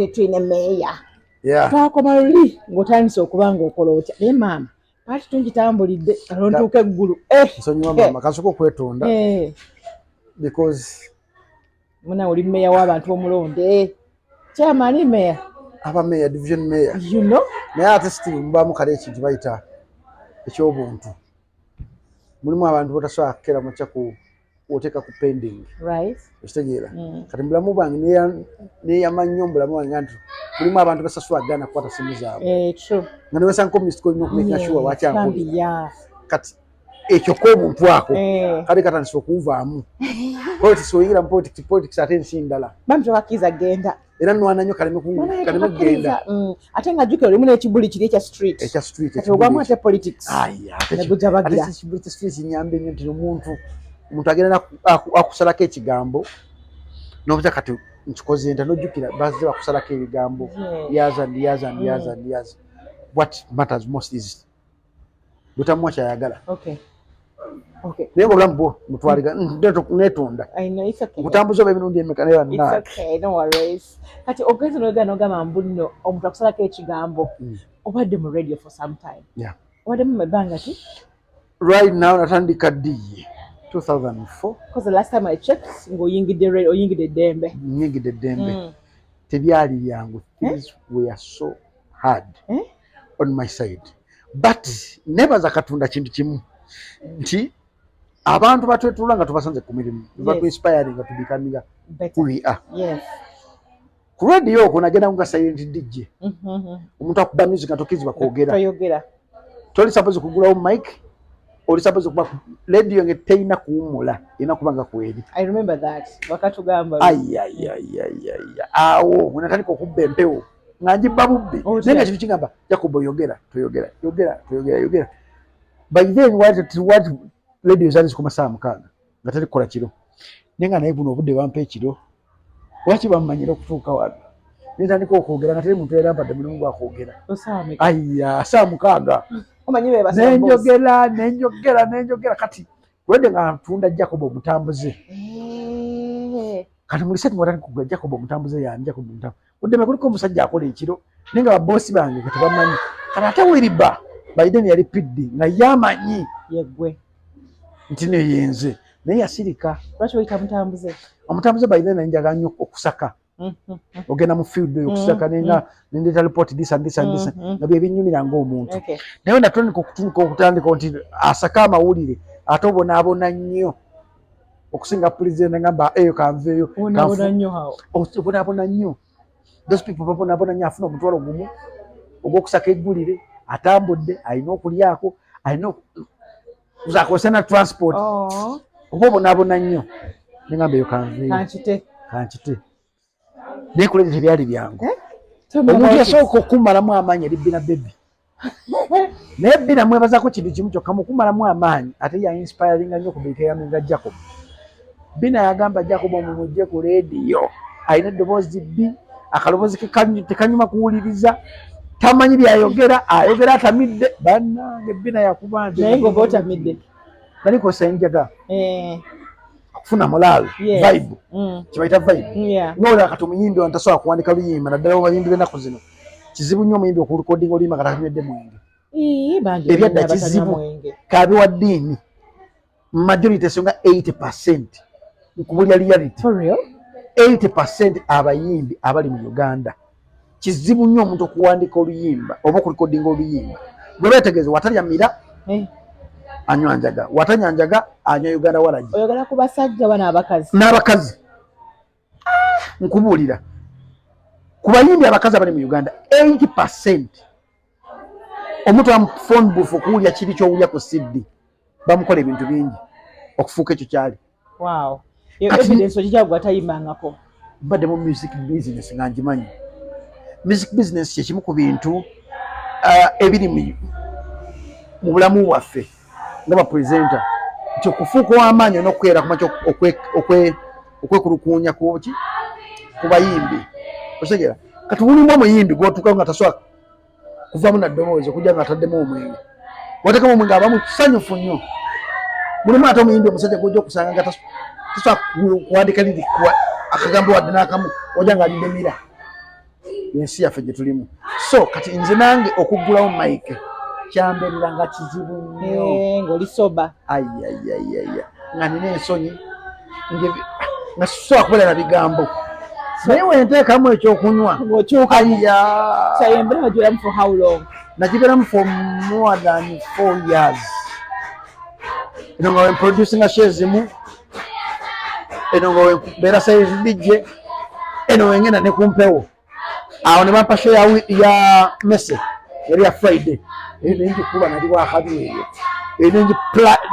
tuyine meya yeah twakoma luli ng'otandise okuba ng'okola otya naye maama paati tungitambulidde alontuuka eggulu nsonyiwa maama kasooka okwetonda because muna oli meya w'abantu b'omulonde chairman meya aba meya division meya you know naye ate still mubaamu kale ekintu bayita ekyobuntu mulimu abantu botasobola kukera makya oteeka ku pending right ekitegeera kati mubulamu bwange neeyama nnyo mubulamu bwange nti mulimu abantu basasula gaana kukwata simu zaabwe true nga newesanga communist kolina okumakinga sure wakyankubira yeah kati ekyo k'obuntu ako kale katandisa okuuvaamu politics oyingira mu politics ate ensi ndala bami tewakkiza genda era nwana nnyo kaleme kugenda ate nga jjukira olimu n'ekibuli kiri ekya street kati ogwamu ate politics neguja bagira ekibuli kya street kinyamba ennyo nti omuntu agenda akusalako ekigambo n'obutya kati nkikoze nta n'ojjukira bazze bakusalako ebigambo yaza what matters most is butamuwa kyayagala naye nga obulamu bwo mutwaliga netonda okutambuza oba emirundi emeka naye banna kati ogenzi nogamba mbuno omuntu akusalako ekigambo obadde mu radio for some time obadde mu mabanga ki right now natandika ddi 2004 because the last time I checked oyingidde Dembe nyingidde Dembe tebyali byangu things were so hard on my side but nebaza Katonda kintu kimu nti abantu batwetulula nga tubasanze ku mirimu batu inspiring nga tubikamira who we are ku radio okwo nagenda nga silent DJ omuntu akuba music atokizibwa kwogera toli suppose kugulawo mic oli suppose kuba radio nge teina kuwumula ina kubanga kweri I remember that wakatugamba awo unatandika okubba empewo ng'agibba bubbi naye kintu kigamba Jacob yogera by then what radio zali zikoma saa mukaaga nga tali kukola kiro naye nga naye buno obudde bampa ekiro waki bammanyira okutuuka wano nitandika okwogera nga teri muntu yarampadde mulimu gwakwogera saa mukaaga nenjogera kati wedde nga ntunda Jacob omutambuze kati muliseti mwatandika kugula Jacob omutambuze yani Jacob omutambuze udde kuliko omusajja akola ekiro naye nga baboosi bange nga tebamanyi kati ate wiriba Biden yali piddi nga yamanyi yeggwe nti neyenze naye yasirika lwaki oyita omutambuze Biden nanjaga nnyo okusaka ogenda mu field okusaka nenga nendeta report this nga bye binyumira ng'omuntu naye natandika okutandika nti asaka amawulire ate obonaabona nnyo okusinga president ngamba eyo kanveeyo obonaabona nnyo those people babonaabona nnyo afuna omutwalo gumu ogw'okusaka eggulire atambudde alina okulyako alina kuzakozesa na transport oba obonaabona nnyo nengamba eyo kanveeyo kankite naye kulete tebyali byangu omuntu yasooka okumalamu amaanyi eri Bina Baby naye Bina mwebazaako kintu kimu kyokka mukumalamu amaanyi ate ya inspiringa nnyo kubiteyaminga Jacob Bina yagamba Jacob omumujje ku radio alina eddoboozi bbi akaloboozi tekanyuma kuwuliriza tamanyi byayogera ayogera atamidde bannange Bina yakuba nti naye ngoba otamidde nalikosa enjaga kufuna mulaalo vibe kibayita vibe nola kati omuyimbi wantasobola kuwandika luyimba naddala abayimbi b'ennaku zino kizibu nnyo omuyimbi okulikodinga oluyimba kati akunywedde mwenge ebyadda kizibu kabi wa ddiini majority esonga 80% nkubulya reality 80% abayimbi abali mu Uganda kizibu nnyo omuntu okuwandika oluyimba oba okulikodinga oluyimba bwe beetegeeza watalyamira anywa njaga watanya njaga anywa Uganda walaji oyogala ku basajja bana n'abakazi nkubulira ku bayimbi abakazi abali mu Uganda 80% omuntu am phone booth okuwulya kiri kyowulya ku CD bamukola ebintu bingi okufuuka ekyo kyali evidence ogijagwa atayimbangako badde mu music business nga ngimanyi music business kyekimu ku bintu ebiri mu bulamu bwaffe nga presenter nti okufuuka w'amaanyi n'okukeera kumakya okwekulukuunya ku bayimbi osegera kati mulimu omuyimbi gw'otuukawo nga tasobola kuvaamu na ddoboozi okujja nga ataddemu omwenge wateekamu omwenge aba musanyufu nnyo mulimu ate omuyimbi omusajja gw'ojja okusanga nga tasobola kuwandika liri akagambo wadde n'akamu ojja nga alidde mira yensi yaffe gye tulimu. So kati nze nange okuggulawo mike kyambeerera nga kizibu nnyo. Ng'oli soba. Ayayayaya nga nina ensonyi nga sisobola kubeera na bigambo. Naye wenteekamu ekyokunywa kyayembera gyolamu for how long? Nagibeeramu for more than 4 years. Eno nga wenproducinga show ezimu, eno nga wembeera sales DJ, eno wengenda ne kumpewo. Awo ne bampa show ya Messe yali ya Friday. Eyo nenjikuba nali wakabi eyo. Eyo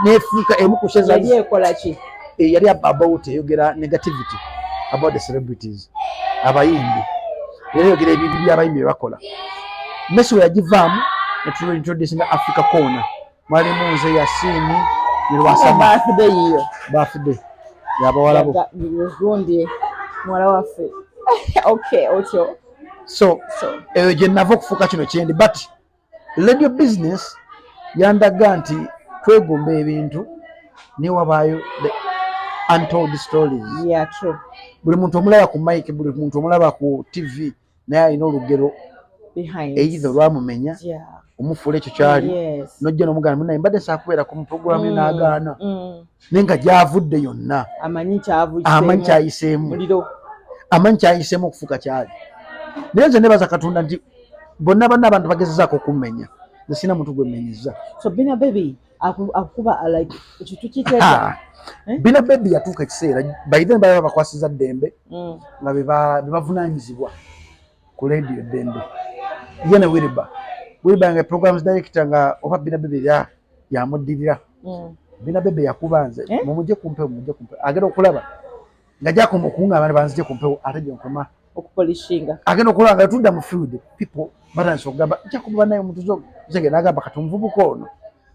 nefuuka emu ku show yali ekola ki? Yali about eyogera negativity about the celebrities. Abayimbi era yogera ebintu by'abayimbi bakola. Messe we yagivaamu ne introducing Africa Corner. Mwalimu nze Yasini Nirwasama birthday yabawala bo gundi mwala waffe. Okay, otyo. So eyo gye nava okufuuka kino kyendi, but radio business yandaga nti twegomba ebintu ne wabaayo the untold stories. Yeah, true. Buli muntu omulaba ku mic, buli muntu omulaba ku TV naye alina olugero behind either lwamumenya omufuula ekyo kyali nojja n'omugana munaye mbadde saakubeera ku muprogramu n'agaana naye nga gyavudde yonna amanyi kyayiseemu okufuuka kyali. Naye nze nebaza Katonda nti bonna banna abantu bagezezaako okummenya, nze sina muntu gwemenyeza. So Bina Baby akuba like ekitu kiteeka Bina Baby yatuuka ekiseera by then baba bakwasiza ddembe nga bebavunaanyizibwa ku radio ddembe. Ye ne Wiriba nga programs director nga oba Bina Baby yamuddirira. Bina Baby yakuba nze mumujje kumpewo agenda okulaba nga gyakoma okuwunga abantu banzije kumpewo ate gyenkoma okupolishinga agenda okulaba nga tudda mu field people batandise okugamba gyakuba naye omuntu zogenda n'agamba kati omuvubuka ono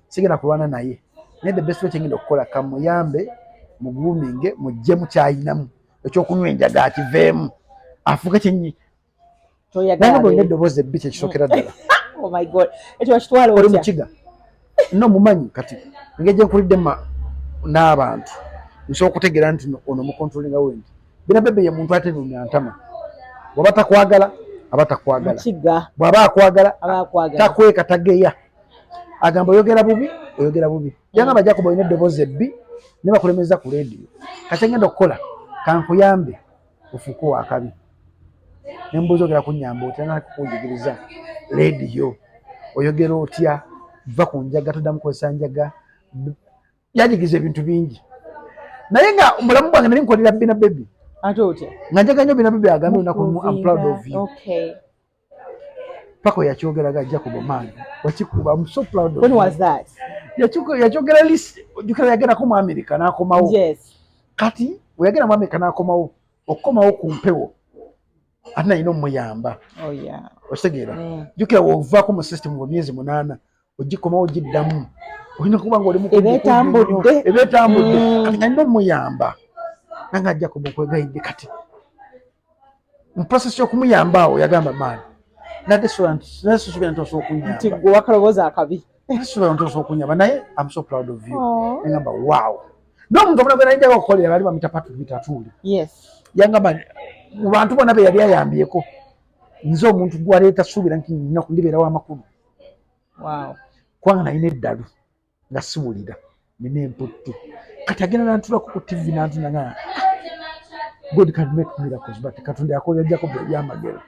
sigenda kulwana naye naye the best way kyengenda okukola kamuyambe muguuminge mujje mukyayinamu ekyokunywa enjaga akiveemu afuuke kyenyi nange bwolina eddoboozi ebbi kyekisokera ddala. Oh my God, ekyo wakitwala oli mukiga no mumanyi kati engeri gyenkulidde n'abantu nsobola okutegeera nti ono mukontrolinga wendi. Bina Baby ye muntu ate nunyantama bw'aba takwagala aba takwagala, bw'aba akwagala takweka tageya, agamba oyogera bubi yangamba Jacob olina eddoboozi ebbi ne bakulemeza ku radio kati ngenda okukola kankuyambe ofuuke wakabi nembuuza ogera kunnyamba otya nakukunjigiriza radio oyogera otya va ku njaga toddamu kukozesa njaga yanyigiza ebintu bingi naye nga omulamu bwange nali nkolera Bina Baby ate otya nga njaga nnyo Bina Baby agambe olunaku lumu I'm proud of you. Okay. Pako yakyogeraga Jacob Omani wakikuba I'm so proud of when was that yakyogera list jukira yagerako mu America n'akomawo. Yes. Kati weyagera mu America n'akomawo okukomawo ku mpewo ate nalina omuyamba. Oh yeah. Okitegeera jukira wovaako mu system wa myezi 8 ogikomawo giddamu olina kuba nga oli ebeetambudde kati nalina omuyamba nange ajja kuba okwegayidde kati mu process y'okumuyamba awo yagamba maani nadde sosuubira nti osobola okunyamba nti gwe wakalowooza akabi sosuubira nti osobola okunyamba naye I'm so proud of you. Nagamba wow n'omuntu omulala gwe nayinjaga okukolera bali bamuyita Patrick Atuli. Yes. Yangamba mu bantu bonna be yali ayambyeko nze omuntu gwaleeta suubira nti ndibeerawo amakulu. Wow. Kubanga nalina eddalu nga siwulira nina emputtu kati agenda nantulako ku TV nantunanga God can make miracles but Katonda yakolera Jacob ebyamagero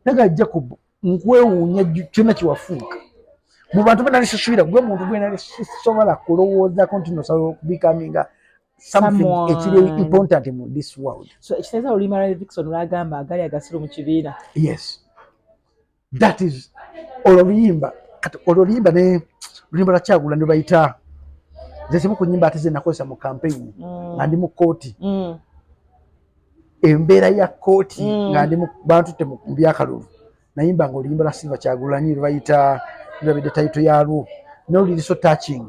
naga Jacob nkwewuunya kyonna kiwafuuka mu bantu bonna nalisisuubira gwe muntu gwe nalisobola kulowoozaako nti nosobola okubicaminga something ekiri important mu this world. So ekiteeza olulima lwa Vixen lwagamba agali agasiro mu kibiina. Yes, that is oluyimba kati oluyimba ne luyimba lwa Kyagula ne bayita zezimu ku nyimba ate ze nakozesa mu campaign nga ndi mu kooti embeera ya kooti nga ndi mu bantu te mu byakalulu nayimba nga oluyimba lwa Silver Kyagulanyi lbayita lwabidde title yalwo n'oluli so touching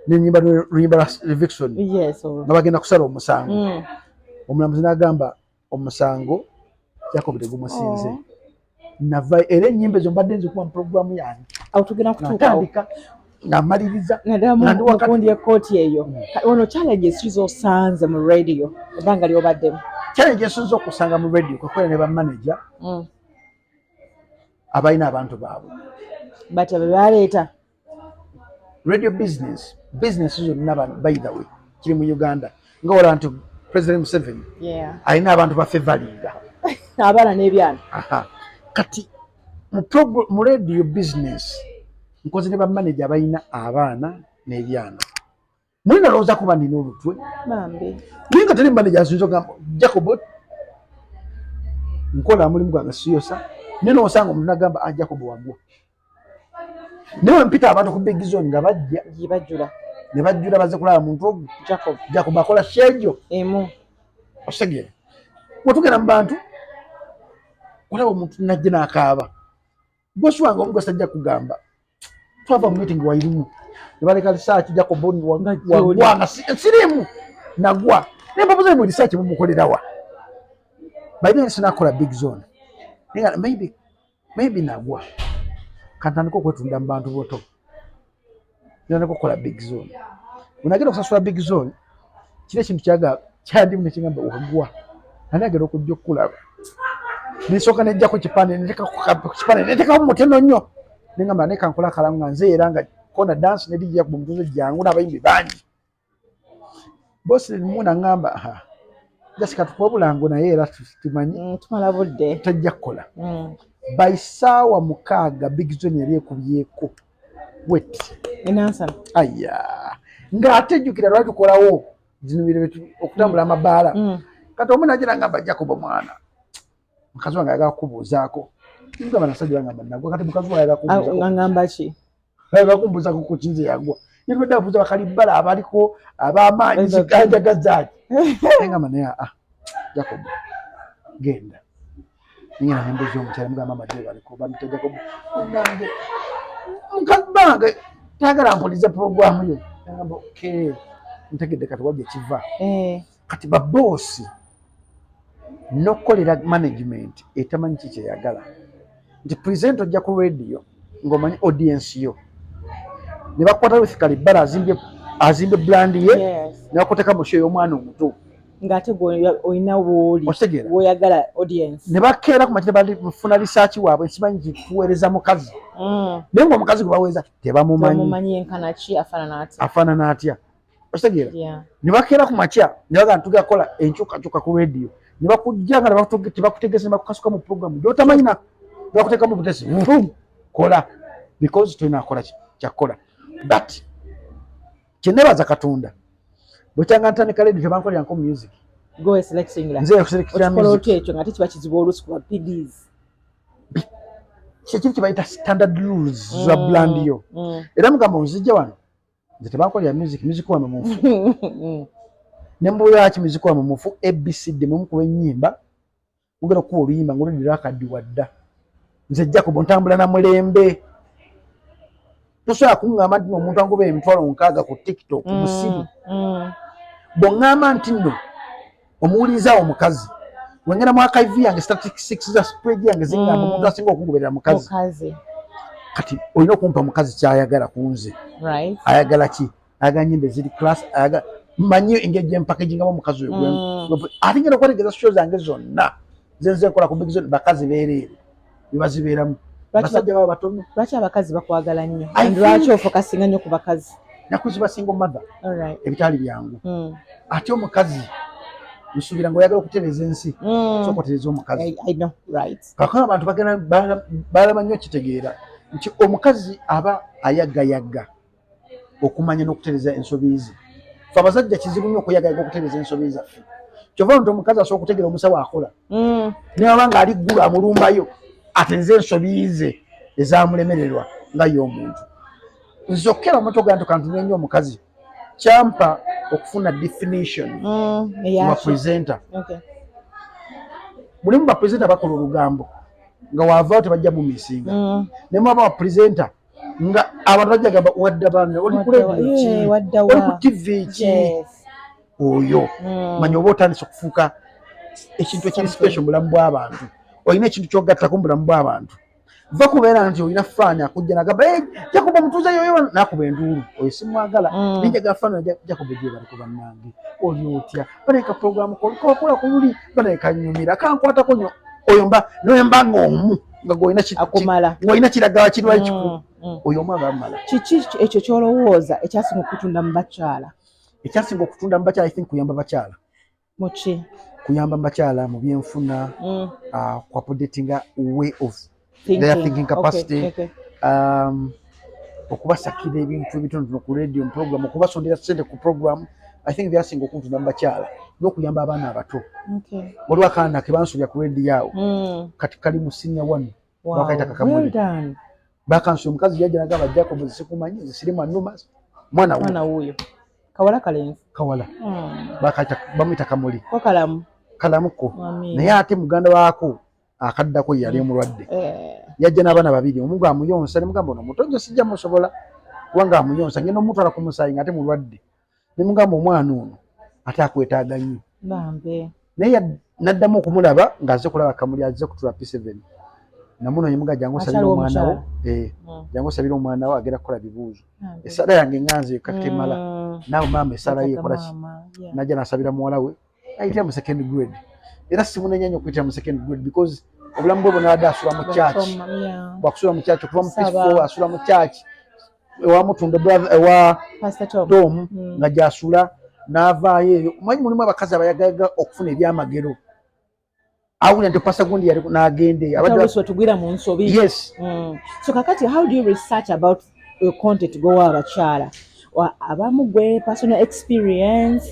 n'ennyimba luyimba lwa Vixen nga bagenda kusala omusango omulamuzi n'agamba omusango Jacob tegumusinze nava era ennyimba ezo mbadde nzikuba mu programu yange awo tugenda kutuuka ng'amaliriza naddala ya kooti eyo ono challenges kizosanze mu radio ebbanga lyobaddemu. Challenge esinza okusanga mu radio kwekola ne bamanager abalina abantu baabwe bati baleeta radio business zonna by the way kiri mu Uganda nga wala nti President Museveni alina abantu baffe valinga abaana n'ebyana kati mu radio business nkoze ne bamanager abalina abaana n'ebyana mulina lowooza kuba nina olutwe naye nga teri manager asinza ogamba Jacob nkola mulimu gwange siyosa naye n'osanga omuntu nagamba Jacob wagwa naye mpita abantu ku big zone nga bajja ne bajjula baze kulaba muntu ogwo Jacob akola shejo emu osegere wetugenda mu bantu olaba omuntu najja n'akaaba bosi wange omu gwasajja kugamba twava mu meeting wairimu ne baleka research Jacob wagwanga sirimu nagwa naye mbabuuza mu research mumukolerawa baina sinakola big zone ninga maybe nagwa kantandika okwetunda mu bantu boto nandika okukola big zone unagenda okusasula big zone kiri ekintu kyandimu nekigamba wagwa ani agenda okujja okukulaba nesooka nejjako kipande netekamu muteno nnyo nengamba naye kankola akalamu nga nze era nga kona dance nedijja ku mutuzo jangu n'abayimbi bangi bosi limu nangamba jasika tukobulango naye era tumanyi tumala budde tajja kukola by saawa 6 big zone yali ekubyeko wet inansana aya ng'ate jjukira lwaki tukolawo zino biro okutambula amabaala kati omu nagira ngamba Jacob mwana mukazi wange ayagala kukubuuzaako ngamba nasajja bangamba nagwa kati mukazi wange ayagala kukubuuzaako ngamba ki ayagala kumbuuzaako ku kinze yagwa yetwedde abuuza bakalibbala abaliko ab'amaanyi ziganjagazaaki ngamba naye Jacob genda ningena nembuuza omukyala mugamba amadde baliko bamita Jacob nange mukazi bange tayagala mpulize puroguramu yo ngamba okay ntegedde kati wajja kiva kati baboosi nokolera management etamanyi kiki yagala nti present ojja ku radio ng'omanyi audience yo ne bakwata with Kalibala azimbe brand ye ne bakoteka mu show y'omwana omuto ng'ate olina w'oyagala audience ne bakeera ku makire bafuna research waabwe nkimanyi kikuweereza mukazi naye ng'omukazi gwe baweereza tebamumanyi afaanana atya otegeera ne bakeera ku makya ne bagamba tugakola enkyukakyuka ku radio ne bakujja nga tebakutegeeza ne bakukasuka mu program gy'otamanyi na bakuteekamu butesi kola because tolina akola kyakola but kyenebaza Katonda bwe kyanga ntandika radio tebankolera nko music nze selectinga music nga tekiba kizibu oluusi kuba PDs kyekiri kibayita standard rules za brand yo era mugamba onzijja wano nze tebankolera music wa mumufu nembuya ki music wa mumufu ABCD mumukuba ennyimba mugenda okuba oluyimba ng'oludira akaddi wadda nze Jacob ntambula na mulembe tosobola kuŋŋamba nti omuntu angoba emitwalo 6 ku TikTok musiru bw'oŋŋamba nti nno omuwuliriza omukazi wengenda mu archive yange statistics za spread yange zingamba omuntu asinga okungoberera mukazi kati olina okumpa mukazi kyayagala ku nze ayagala ki ayagala nyimba eziri class ayagala manyi engeri gyempackaging omukazi oyo ate ngenda okwetegereza show zange zonna zenze nkola ku big zone bakazi beereere bebazibeeramu basajja baba batono lwaki abakazi bakwagala nnyo lwaki ofokasinga nnyo ku bakazi nakuziba single mother ebitali byangu ate omukazi nsuubira ng'oyagala okutereeza ensi sooka otereeza omukazi kakana abantu balaba nnyo kitegeera nti omukazi aba ayagayagga okumanya n'okutereeza ensobi ze fe abasajja kizibu nnyo okuyagayaga okutereeza ensobi zaffe kyova nti omukazi asobola okutegeera omusawo akola naye aba nga ali ggulu amulumbayo atereeza ensobi ze ezamulemererwa nga y'omuntu nze okukera omuto gwa nti kantunye nnyo omukazi kyampa okufuna definition wa presenter mulimu ba presenter bakola olugambo nga waavaawo tebajja mumisinga ne mwaba wa presenter nga abantu bajja gamba wadda bange oli ku radio ki oli ku TV ki oyo manya oba otandise okufuuka ekintu ekiri special mu bulamu bw'abantu olina ekintu ky'ogattako mu bulamu bw'abantu va kubeera nti olina faani akujja nagamba Jacob omutuuze yoyo nakuba enduulu oyo simwagala nenjagala faani Jacob gye bali ku bannange oli otya banaeka programu kokola ku luli banaeka nnyumira kankwatako nnyo oyo noyo mbanga omu nga goina akumala ngoina kiragala kirwa kiku oyo omwana amala kiki ekyo kyolowooza ekyasinga okutunda mu bakyala ekyasinga okutunda mu bakyala I think kuyamba bakyala muki kuyamba bakyala mu byenfuna ku updatinga way of their thinking capacity okubasakira ebintu ebitonotono ku radio program okubasondera ssente ku program I think byasinga okuntunda mu bakyala n'okuyamba abaana abato waliwo akaana ke bansobya ku radio awo kati kali mu senior 1 bakaita kakamuli bakansobya omukazi yajja nagamba Jacob zisikumanyi zisirimu annuma mwana wuyo kawala kalenzi kawala bakaita bamwita kamuli kalamuko naye ate muganda waako akaddako yali omulwadde yajja n'abaana babiri omugu amuyonsa ne mugamba ono mutonjo sijja musobola kubanga amuyonsa ngenda omutwala ku musaayi nga ate mulwadde ne mugamba omwana ono ate akwetaaga nnyo naye n'addamu okumulaba ng'azze kulaba kamuli azze kutula P7 namunoonya muga jangu osabira omwana wo jangu osabira omwana wo agenda kukola bibuuzo essala yange enganze katemala naawe maama essala ye ekola ki najja n'asabira muwala we ayitira mu second grade era simunenya nnyo okuyitira mu second grade because obulamu bwe bwonna adde asula mu church bwakusula mu church okuva mu P4 asula mu church ewa Mutunda ewa Tom nga gy'asula n'avaayo eyo omanyi mulimu abakazi abayagaga okufuna ebyamagero awuli nti pasa gundi yali n'agende tugwira mu nsobi yes so kakati how do you research about your content gowa abakyala abamu gwe personal experience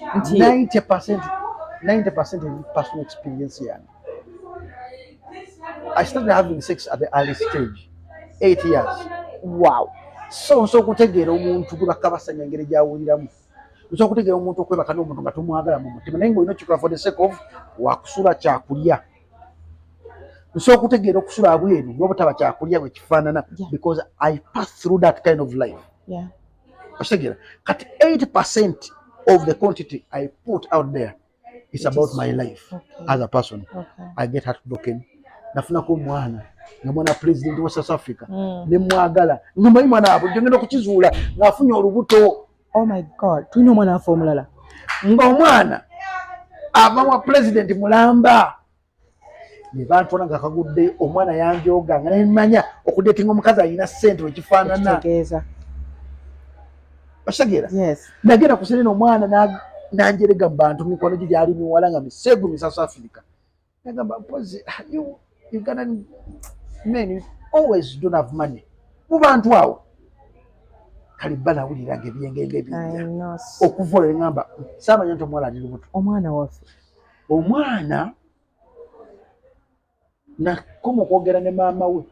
90% personal experience yange. I started having sex at the early stage 8 years. Wow. So kutegeera omuntu gwe bakabasanya engeri gyawuliramu nso kutegeera omuntu okwebaka n'omuntu nga tumwagala mu mutima naye ng'olina okikola for the sake of wakusula kyakulya nso kutegeera okusula abweru n'obutaba kyakulya bwe kifaanana because I passed through that kind of life. Otegeera kati 80% of the quantity I put out there is about my life as a person. I get heartbroken nafunako omwana nga mwana president wa South Africa ne mwagala nyumanyi mwana abo ngenda okukizuula ng'afunye olubuto. Oh my God, tulina omwana afa omulala ng'omwana ava wa president mulamba ne bantwala nga kagudde omwana yanjoga nga nemanya okudetinga omukazi alina ssente wekifaanana otegeera nagenda kuserena omwana nanjerega mu bantu mikono gye gyali miwala nga misegu mi South Africa nagamba mpozi you Ugandan men you always don't have money mu bantu awo kali banawuliranga ebyengenge ebinnya okuvola ngamba saamanya nti omwana ali lubuto omwana waffe omwana nakoma okwogera ne maama we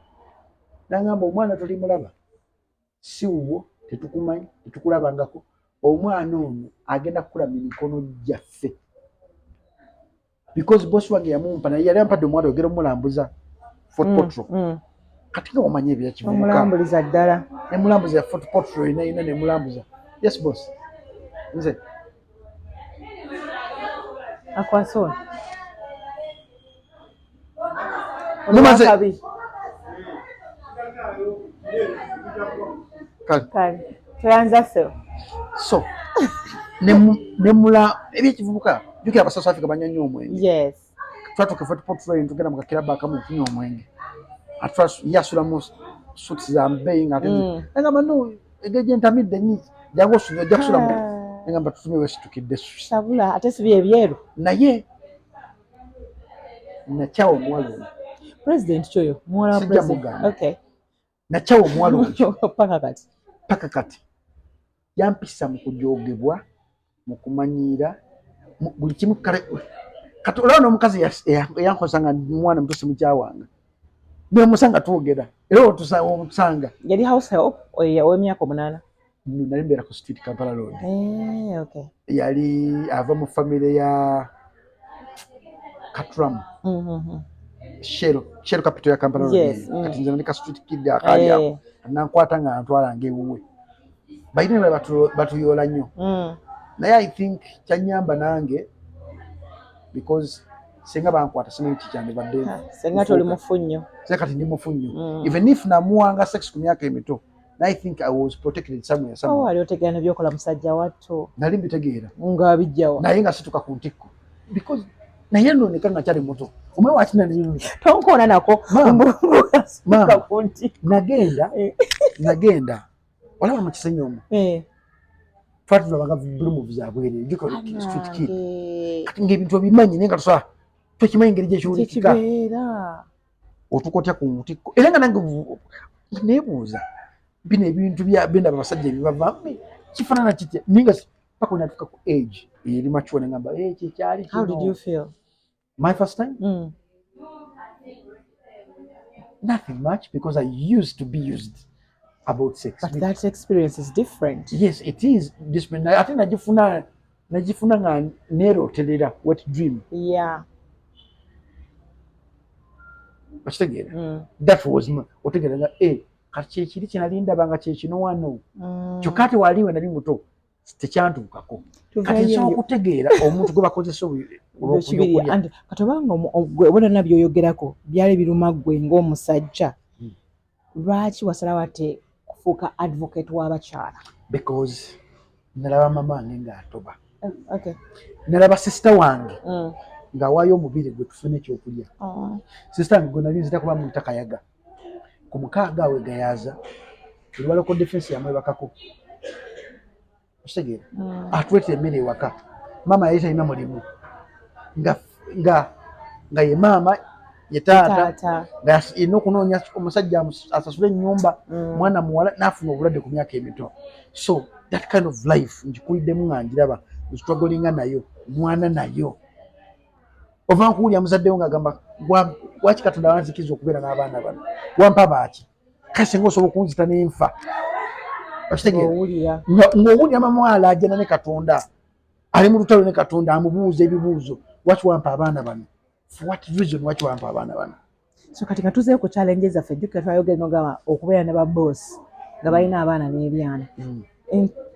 nangamba omwana tolimulaba si wuwo tetukumanyi tetukulabangako omwana ono agenda kukula mu mikono gyaffe because boss wange yamumpa naye yali ampadde omwana ogera omulambuza Fort Portal kati nga omanye ebyakivubuka omulambuliza ddala emulambuza ya Fort Portal ina nemulambuza yes boss nze akwasona mumaze kale tuyanza ffe so nemula ebyekivubuka jukira aba South Africa banywa nnyo omwenge twatuuka Fort Portal tugenda mu kakiraba akamu okunywa omwenge yasula mu suits za mbeyi nga ngamba no egeje entamidde nyi jangu ojja kusula mu ngamba tutumye wesitukidde sabula ate sibi ebyeru naye nakyawa omuwala ono president kyoyo muwala wa president nakyawa omuwala ono paka kati yampisa mu kujogebwa mu kumanyiira buli kimu kale kati olaba n'omukazi eyankosa nga mwana mutusi mukyawanga nemusanga twogera era otusanga yali house help ow'emyaka 8 nali mbeera ku street Kampala Road yali ava mu famire ya Katram Shell capital ya Kampala Road kati nze ndika street kid akali awo nankwata nga ntwala ng'ewuwe bayina batuyoola nnyo naye I think kyanyamba nange because senga bankwata simanyi kikyange badde senga toli mufunyo kati ndi mufunyo even if namuwanga sex ku myaka emito I think I was protected somewhere wali otegeera nebyokola musajja watto nali mbitegeera nga bijjawa naye nga situka ku ntikko because naye nno nekana kyali muto omwe wakina ne tonkona nako mama kunti nagenda wala mu kisenyi omwo twatu babaga bulu mu byabwere jiko street kid kati ng'ebintu bimanyi nenga tusa tukimanyi ngeri gye kyulikika otukotya ku muti era nga nange nebuuza bino ebintu benda abasajja ebibava kifaanana kitya ninga paka natuka ku age eri mature ngamba kyali. How did you feel my first time? Nothing much, because I used to be used about sex. But that experience is different. Yes, it is different. I think najifuna nga nero telera wet dream. Yeah. That was otegera kati kiri kinalinda banga kino wano. Kyokati waliwe nali muto tekyantukako. Kati so okutegeera omuntu gwe bakozesa olw'okubiri and katobanga wona nabyo yogerako byali biruma gwe ng'omusajja lwaki wasalawo ate kufuuka advocate w'abakyala? Because nalaba mama wange ng'atoba. Okay. Nalaba sister wange ng'awaayo omubiri gwe tufune ekyokulya. Sister wange gwe nali nzita kuba muyita Kayaga ku mukaaga awe Gayaza Lubaloko defense yamwebakako. Osegeera atwete emmere ewaka mama yali talina mulimu nga ye mama ye taata nga ino kunoonya omusajja asasule ennyumba mwana muwala n'afuna obulwadde ku myaka emito. So that kind of life njikuliddemu nga njiraba strugglinga nayo mwana nayo ova nkuwulya muzaddewo ng'agamba lwaki Katonda wanzikiza okubeera n'abaana bano wampa baaki kale singa osobola okunzita n'enfa. Ng'owulira mamwala agenda ne Katonda ali mu lutalo ne Katonda amubuuza ebibuuzo lwaki wampa abaana bano, for what reason lwaki wampa abaana bano. So kati katuzeeyo ku challenges zaffe jjukira twayogera n'ogamba okubeera ne babosi nga balina abaana n'ebyana.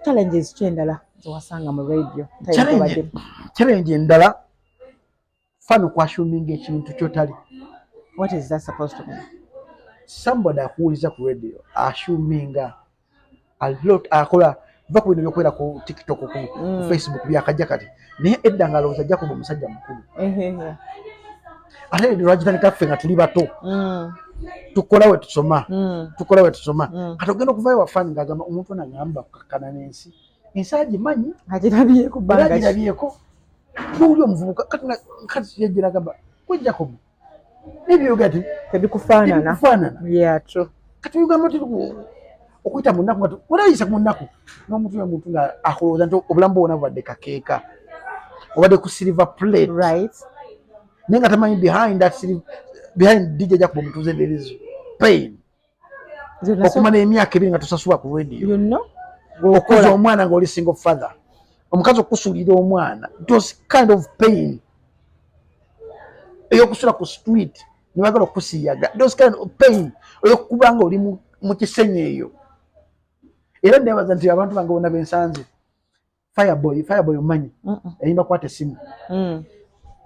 Challenges ki endala zewasanga mu radio? Challenge endala fano kwashuminga ekintu kyotali. What is that supposed to mean? Somebody akuwuliza ku radio ashuminga a lot akola va ku bintu byokwera ku TikTok ku Facebook byakajja kati naye edda nga alowooza ajja kuba omusajja mukulu. Ate lwagitandika ffe nga tuli bato tukola we tusoma kati ogenda okuvaayo wafaani ng'agamba omuntu nagamba kukakkana n'ensi agimanyi agirabyeko tuwuli omuvubuka kati yajjira agamba kwejjakomu nebyoga ti tebikufaanana kati ugamba ti okuyita mu nnaku nga weerayisa ku nnaku n'omuntu nga akolooza nti obulamu bwona bubadde kakeeka obadde ku silver plate naye nga tamanyi behind DJ ajja kuba omutuuze there is pain okumala emyaka ebiri nga tosasulwa ku radio okuza omwana ng'oli single father omukazi okusuulira omwana those kind of pain ey'okusula ku street ne bagala okusiyaga those kind of pain ey'okubanga oli mu kisenyi eyo. Era nebaza nti abantu bange bonna bensanze Fireboy omanyi yayimba kwata essimu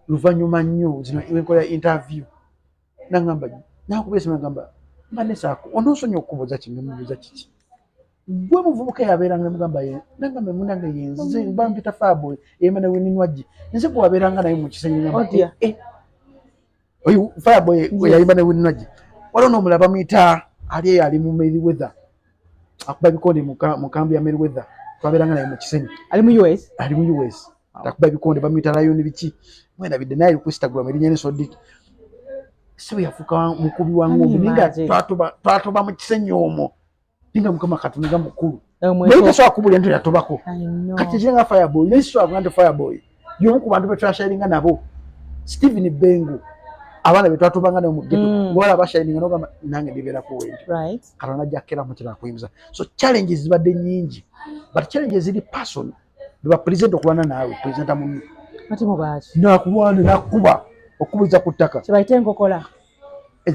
luvannyuma nnyo zino enkola interview nagamba nakuba essimu nagamba mbadde saako onoosonyiwa okubuuza kino mubuuza kiki gwe muvubuka yabeeranga nemugamba nagamba munange yenze bampita Fireboy yemane weninwagi nze gwe wabeeranga naye mu kisenyi oyo Fireboy yayimba ne weninwagi waliwo n'omulaba muyita ali eyo ali mu Merryweather akuba bikonde mu kambi ya Merryweather twabeeranga naye mu kisenyi ali mu US akuba bikonde bamuyita Lion biki mwena bidde naye ku Instagram erinnya ne Sodiq siwe yafuuka mukubi wa ng'ombe ninga twatoba mu kisenyi omwo ninga Mukama Katonda nga mukulu naye tasobola kubulya nti yatobako kati kirenga Fireboy nekisobola kuga nti Fireboy y'omu ku bantu betwasharinga nabo Stephen Bengu abaana betwatobanga naye mu ghetto ng'olaba basharinga n'ogamba nange ndibeerako wendi Katonda ajja kukeramu kyebakuyinza. So challenges zibadde nnyingi but challenges ziri person beba president okulwana naawe presenta munno ate mubaaki nakulwana nakuba okubuliza ku ttaka kibayite enkokola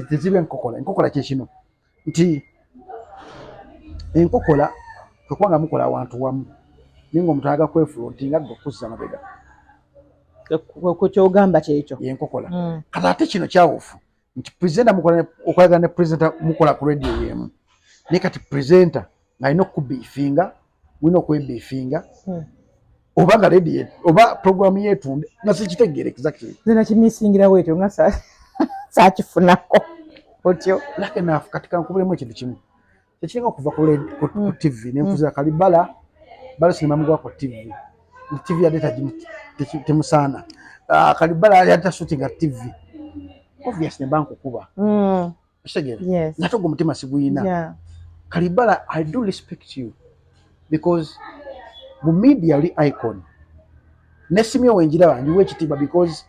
teziba enkokola kyekino nti enkokola kwekubanga mukola awantu wamu naye nga omuntu ayaga kwefulontinga gwe okuzza amabega kyogamba kyekyo yenkokola kati ate kino kyawufu nti presenta okolagana ne presenta mukola ku radio yemu naye kati presenta ng'alina okubiifinga mulina okwebiifinga oba nga radio oba program yetunde nga sikitegere exactly zena kimisingira wetyo nga sakifunako otyo lake nafu katika nkubulemu ekintu kimu tekiringa okuva ku TV nenfuza Kalibala bala sinema mugwa ku TV TV ya data temusaana Kalibala yata shooting at TV obviously banko kuba kishegere natogo mutima siguyina Kalibala I do respect you because mu media li icon nesimyo wenjira banyu wekitiba because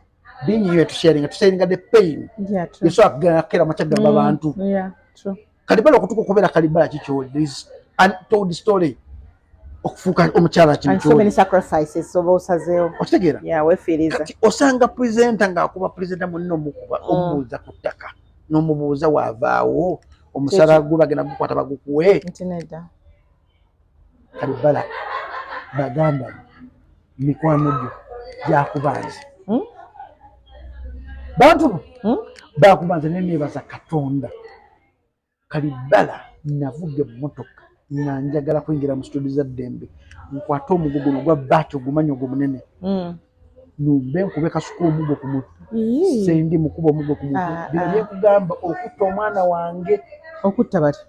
being here to sharing the pain true so akera machaga babantu true Kalibala okutuko kubera Kalibala kicho this untold story okufuka omuchala kicho and so many sacrifices so bosazeo okitegera we feeliza kati osanga presenter nga akuba presenter munno mukuba omubuuza kutaka n'omubuuza wavaawo omusala gubagenda gukwata bagukuwe ntineda Kalibala bagamba mikwano gyo gyakubanze bantu bakubanze nenebaza Katonda Kalibala navuga emmotoka nga njagala kwingira mu studio za Dembe nkwata omugogo gwa batyo gumanyo gwo munene numbe nkube kasuka omugo ku mutwe sendi mukuba omugo ku mutwe bye kugamba okutta omwana wange okutta bati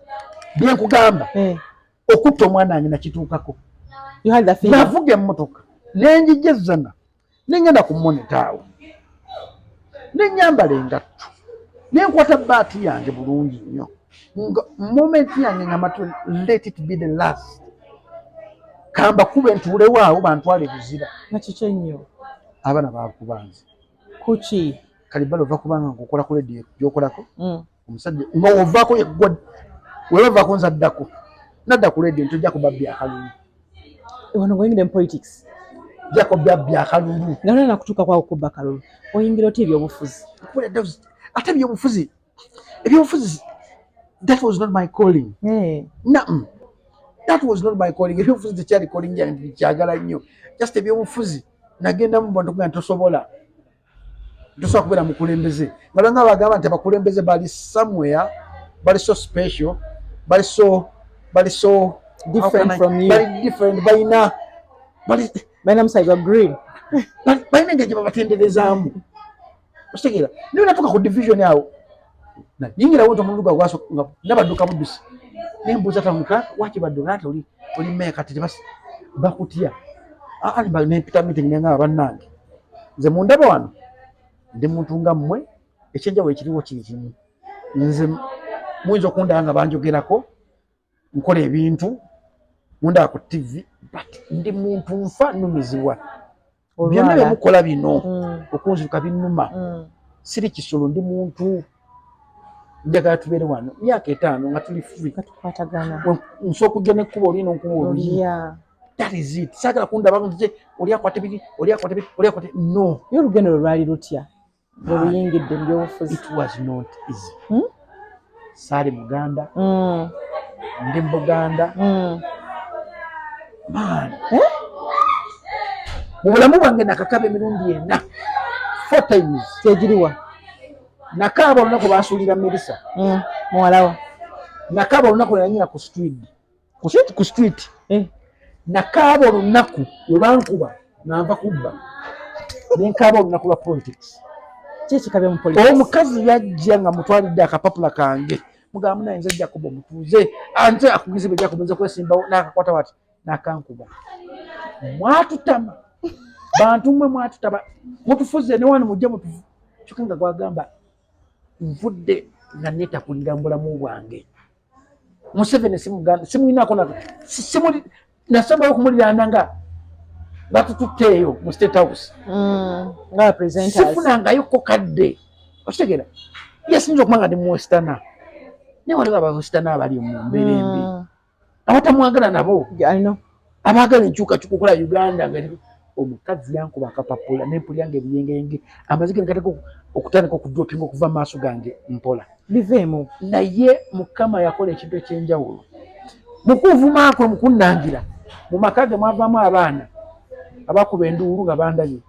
bye kugamba okutta omwana wange nakituukako you had the feeling navuga emmotoka nenjijezana nengenda ku monitaawo nenyambala engatto nenkwata baati yange bulungi nnyo moment yange nga matu let it be the last kamba kube ntule waawo bantwale buzira nakikyo nnyo abana bakubanze kuki Kalibala ova kubanga nkokola ku radio gyokolako omusajja nga ovaako yeggwa wevaako nzaddako nadda ku radio ntujja kubabya akalulu wano ngoyingire mu politics jako byabya akalulu nga nakutuuka kwawo kubba akalulu oyingira oti ebyobufuzi ate ebyobufuzi that was not my calling that was not my calling ebyobufuzi tekyali calling yange kyagala nnyo just ebyobufuzi nagenda mu bantu nga tosobola kubeera mukulembeze nga bagamba nti abakulembeze bali somewhere bali so special bali so different from you bali different balina musaiba green balina engeri gye babatenderezaamu okitegera niwe natuuka ku division yawo yingira wonto omuluga gwaso nabadduka mubisi nembuuza tamuka wakibadde ate oli meeka tetebasi bakutya nempita meeting nenga bannange nze mundaba wano ndi muntu nga mmwe ekyenjawulo ekiriwo kiri kimu nze muyinza okundaba nga banjogerako nkola ebintu mundaba ku TV but ndi muntu nfa numizibwa byonna byemukola bino okunziruka binnuma siri kisolo ndi muntu njagala tubeere wano myaka 5 nga tuli free katukwatagana nsobola okujja nekkuba olino nkuba oluyi that is it sagala kundaba nze oli akwate biri no y'olugendo lwali lutya oluyingidde mu byobufuzi it was not easy saali Buganda ndi Buganda man mu bulamu bwange nakakaba emirundi 4 times kyegiriwa nakaaba olunaku bansuulira Melissa muwalawo nakaaba olunaku nanyina ku street nakaaba olunaku lwebankuba nava kubba nenkaaba olunaku lwa politics kyekikabya mu politics omukazi yajja nga mutwalidde akapapula kange mugamba naye nze ajja kuba omutuuze ante akugizibwe jakubenza kwesimbawo nakakwata wati nakankuba mwatutama bantu mmwe mwatutaba mutufuze ne wano mujja mutufu kyokka nga gwagamba nvudde nga netakulira mu bulamu bwange Museveni simuyinako nasobola okumuliraana nga batututeeyo mu State House nga presenters sifunangayo kadde okitegeera yasinza okuba nga ndi muwestana naye waliwo abawestana abali mu mbeera embi abatamwagala nabo abaagala enkyukakyuka okola Uganda nga omukazi yankuba akapapula nempulya nga ebiyengeyenge amazike nekateko okutandika okudropinga okuva mu maaso gange mpola biveemu naye Mukama yakola ekintu ekyenjawulo mukuvumaako mukunnangira mu maka ge mwavaamu abaana abakuba enduulu nga bandabye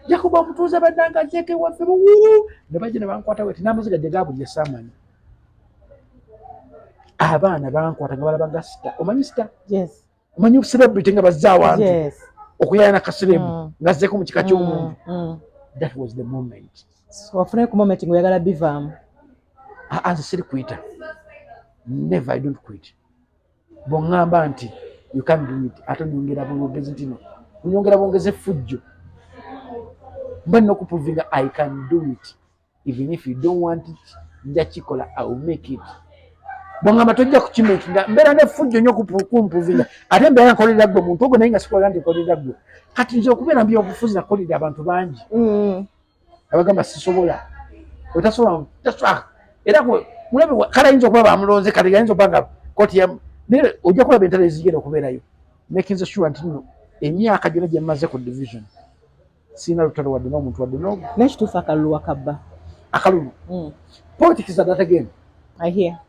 jakuba omutuuze bannanga nteeke waffe buwulu ne bajja ne bankwata weti n'amaziga gye gaabulya saamanyi abaana bankwata nga balaba nga sita omanyi sita yes omanyi celebrity nga bazza awantu okuyana kaserebu ngazeko mu kika ky'omuntu. That was the moment. So wafune ku moment ngoyagala bivaamu. Anze siri kwita. Never, I don't quit. Bongamba nti you can't do it. Ate nyongera bongeze ntino. Nyongera bongeze fujjo. Mba no kuprovinga I can do it. Even if you don't want it, nja kikola, I will make it. Bongamba tojja kukimekinga mbera ne fujjo nyo kumprovinga. Ate mbera nkolera gbo muntu ogo naye nga sikola nti kolera gbo. Kati nzo kubera mbyo obufuzi na kolera abantu bangi. Abagamba sisobola. Otasobola taswa. Era ko mulabe kala inzo kuba bamulonze kali inzo banga koti ya nere ojja kulaba entale zigenda okubeerayo. Making sure nti no emyaka gyonna gye maze ku division. Sina lutalo wadde n'omuntu wadde n'ogu. Nekituufu akalulu wakabba. Akalulu. Politics is that again. I hear.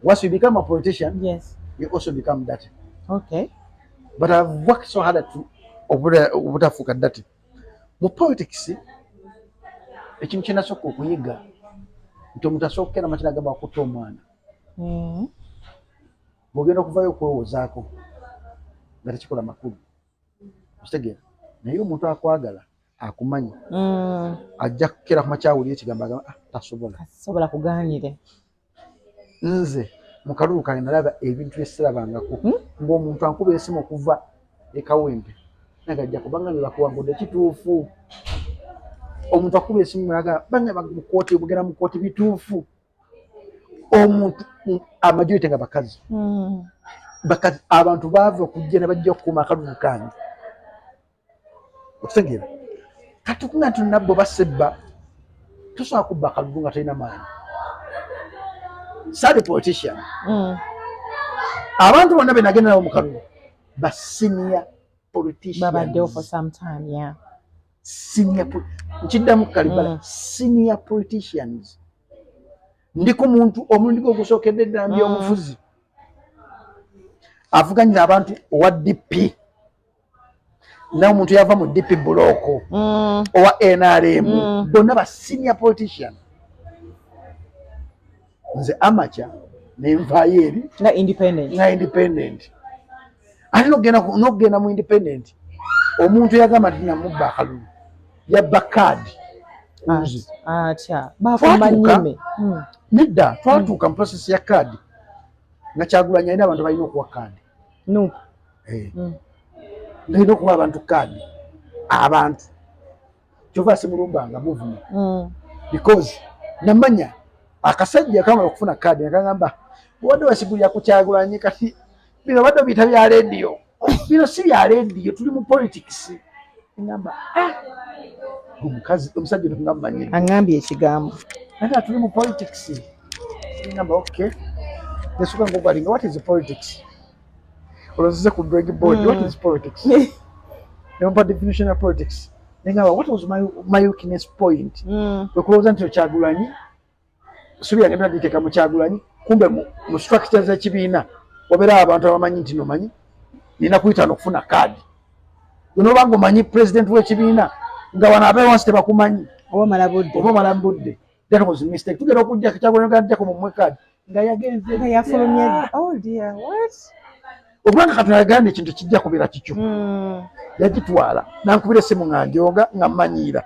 Once you become a politician, yes, you also become that. Okay. But I've worked so hard to obutafuuka that. Mu politics, ekintu kye nasooka okuyiga nti omuntu asooka okukera amakira agamba akutta omwana. Bw'ogenda okuvayo okwewozaako nga tekikola makulu. Okitegeera. Naye omuntu akwagala akumanyi ajja kukera ku makyawulira ekigambo agamba tasobola kugaanire. Nze mu kalulu kange nalaba ebintu ebisirabangako ng'omuntu ankuba esimu okuva e Kawempe nagajja kubanga nebakuwangudde kituufu. Omuntu akuba esimu naga banga mukooti bugenda mu kooti bituufu. Omuntu amajority nga bakazi. Bakazi abantu baava okujja ne bajja okukuuma akalulu kange. Okutegeera kati kunga tunabbo basebba tosobola kubba akalulu nga talina maanyi. Sad politician. Abantu bonna benagenda nabo mu kalulu ba senior politicians. Babaddewo for some time, yeah. Senior nkiddamu kalibala senior politicians. Ndiko muntu omulundi gw'ogusookedde ddala by'obufuzi avuganyira abantu owa DP. N'omuntu yava mu DP buloko owa NRM bonna ba senior politician. Nze amateur nenvaayo eri nga independent. Ate n'okugenda mu independent omuntu yagamba nti namubba akalulu yabba kaadi. Atya baafumba nnyime. Nedda twatuuka mu process ya kaadi nga Kyagulanyi alina abantu balina okuwa kaadi. Nalina okuwa abantu kaadi abantu kyova simulumbanga movement because namanya akasajja kamala okufuna kaadi akagamba wadde wasigulira ku Kyagulanyi kati bino badde biyita bya radio bino si bya radio tuli mu politics. Ngamba omukazi omusajja ngammanyi angambye ekigambo ate tuli mu politics. Ngamba okay nesuka ngogalinga what is politics olozeze ku drawing board what is politics nempa definition of politics. Ngamba what was my weakness point okuloza nti Kyagulanyi subira ngenda nditeka mu Kyagulanyi kumbe mu structures z'ekibiina wabeera abantu abamanyi nti nomanyi nina kuyita n'okufuna kaadi. Onobanga omanyi president w'ekibiina nga wano abeera wansi tebakumanyi oba mala budde. That was a mistake. Tugenda okujja Kyagulanyi ng'ajjako mu mmwe kaadi nga yagenze nga yafulumye. Oh dear, what? Okubanga Katonda yagambye ekintu kijja kubeera kikyo yagitwala nankubira essimu nga njoga nga mmanyiira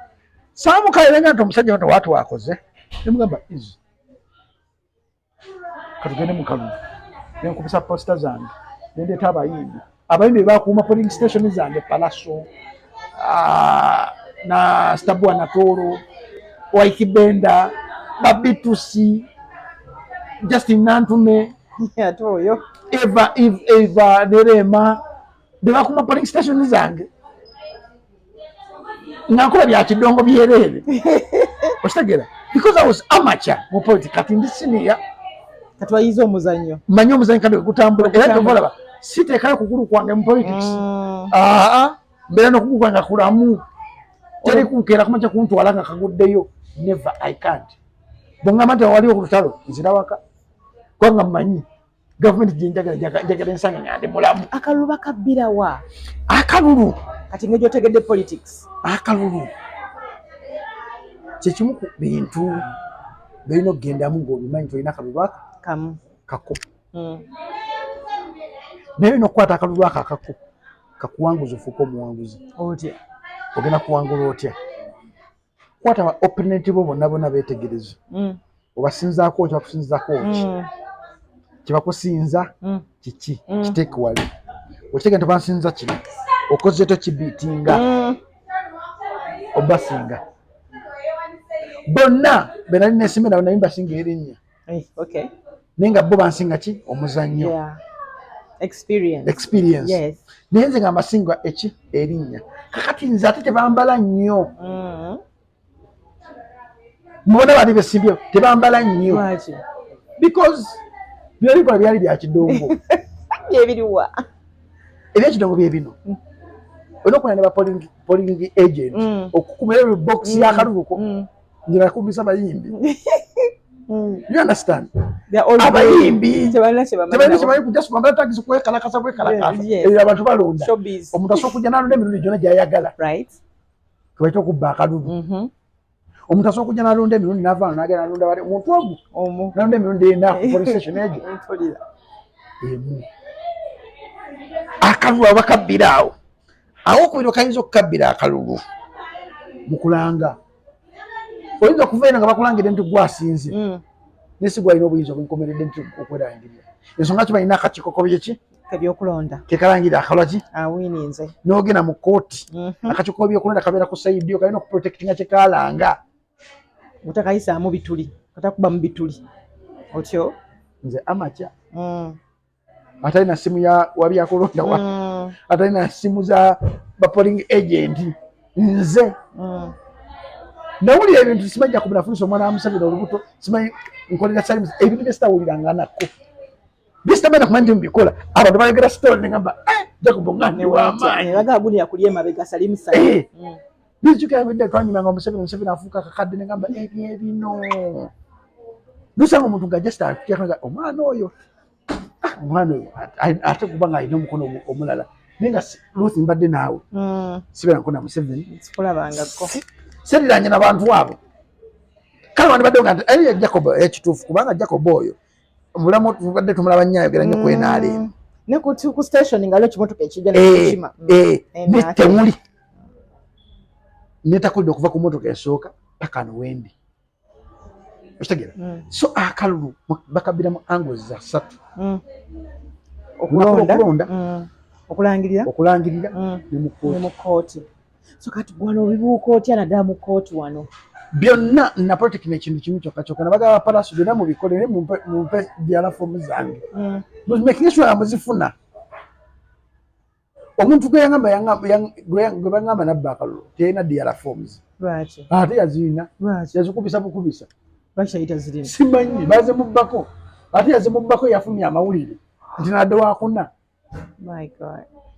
saamukayirenga nti omusajja wano waatu wakoze nemugamba izi katugende mu kalulu nenkubisa posita zange nendeeta abayimbi bakuuma polling station zange Palaso na Stabua Natoro Waikibenda Babitusi Justin Nantume atoyo Eva Nerema bebakuuma polling station zange nankola bya kidongo byerere okitegera because I was amateur mu politics kati ndi senior katwayiza omuzannyo manyi omuzannyo kandi gutambula era tovolaba siteekayo kugulu kwange mu politics mbeera n'okugulu kwange kulamu teri kunkeera kumakya kuntwala nga kaguddeyo never I can't bwongamba nti waliwo ku lutalo nzira waka kubanga mmanyi gavumenti gyenjagala ensanga nga ndi mulamu. Akalulu bakabbira wa? Akalulu kati nga gyotegedde politics. Akalulu kyekimu ku bintu birina okugendamu ng'obimanyi tolina akalulu kamu kako naye olina okukwata akalulu ako akako kakuwanguza ofuuka omuwanguzi otya ogenda kuwangula otya kwata aba opponent bo bonna beetegereze obasinzaako otya bakusinzaako ki kyebakusinza kiki kiteeke wali okitegeera nti bansinza kino okoze tokibiitinga obasinga bonna benali nesimira naye mbasinga erinnya naye nga bo bansinga ki omuzannyo experience naye nze nga mbasinga eki erinnya kakati nze ate tebambala nnyo mubona bali besimbyo tebambala nnyo because byebikola byali bya kidongo byebiriwa ebyekidongo bye bino olina okulana ne ba polling agent okukumira ebyo box y'akaluluko nze nakumisa bayimbi you understand abayimbi tebalina kyebamanyi kujja kwambala tagisi kwekalakasa bwekalakasa ebyo abantu balonda omuntu asobola okujja n'alonda emirundi gyonna gy'ayagala tebaita okubba akalulu omuntu asobola okujja n'alonda emirundi n'avaano n'agenda n'alonda bali omuntu ogwo n'alonda emirundi ena ku police station egyo emu akalulu aba kabbira awo okubiri okayinza okukabbira akalulu mu kulanga oyinza okuva eno nga bakulangire nti gwasinze naye si gwalina obuyinza obwenkomeredde nti okwerangirira ensonga ki balina akakiiko byeki ebyokulonda kekalangira akalwaki awiininze n'ogenda mu kooti akakiiko byokulonda kabeera ku sayidi yo kalina okuprotectinga kyekalanga otakayisaamu bituli katakuba mu bituli otyo nze amakya atalina simu ya wabyakulonda atalina simu za bapoling agent nze nawulira ebintu simajja ku bunafuusa omwana wa Museveni olubuto simanyi nkolera salimu ebintu byesitawuliranga nako byesitamanya kumanya nti mubikola abantu bayogera sitoli negamba Jacob ngani wamaanyi bagagulira kulya emabega salimusa bijjukira bidde twanyumanga Museveni afuuka akakadde negamba ebyebino lusanga omuntu nga just atyaga omwana oyo ate kubanga alina omukono omulala naye nga Ruth mbadde naawe sibeera nkona Museveni sikulabangako seriranye n'abantu abo kale wandi badde nga nti Jacob ekituufu kubanga Jacob oyo omulamu tubadde tumulaba nnyo ayogera nnyo ku NRM ne ku station nga leo kimotoka ekijja nekima temuli netakulidde okuva ku motoka esooka paka nowendi okitegeera so akalulu bakabira mu angles za ssatu okulonda okulangirira ne mu kooti so kati wano obibuuka otya naddala mu kooti wano byonna napolitiki nekintu kimu kyokka nabagaba palaso byonna mubikolere mumpe byalafomu zange making sure muzifuna omuntu gwe bangamba nabba akalulu teyalina diala forms ate yazirina yazikubisa bukubisa simanyi baze mubbako ate yazimubbako yafumya amawulire nti nadde wakuna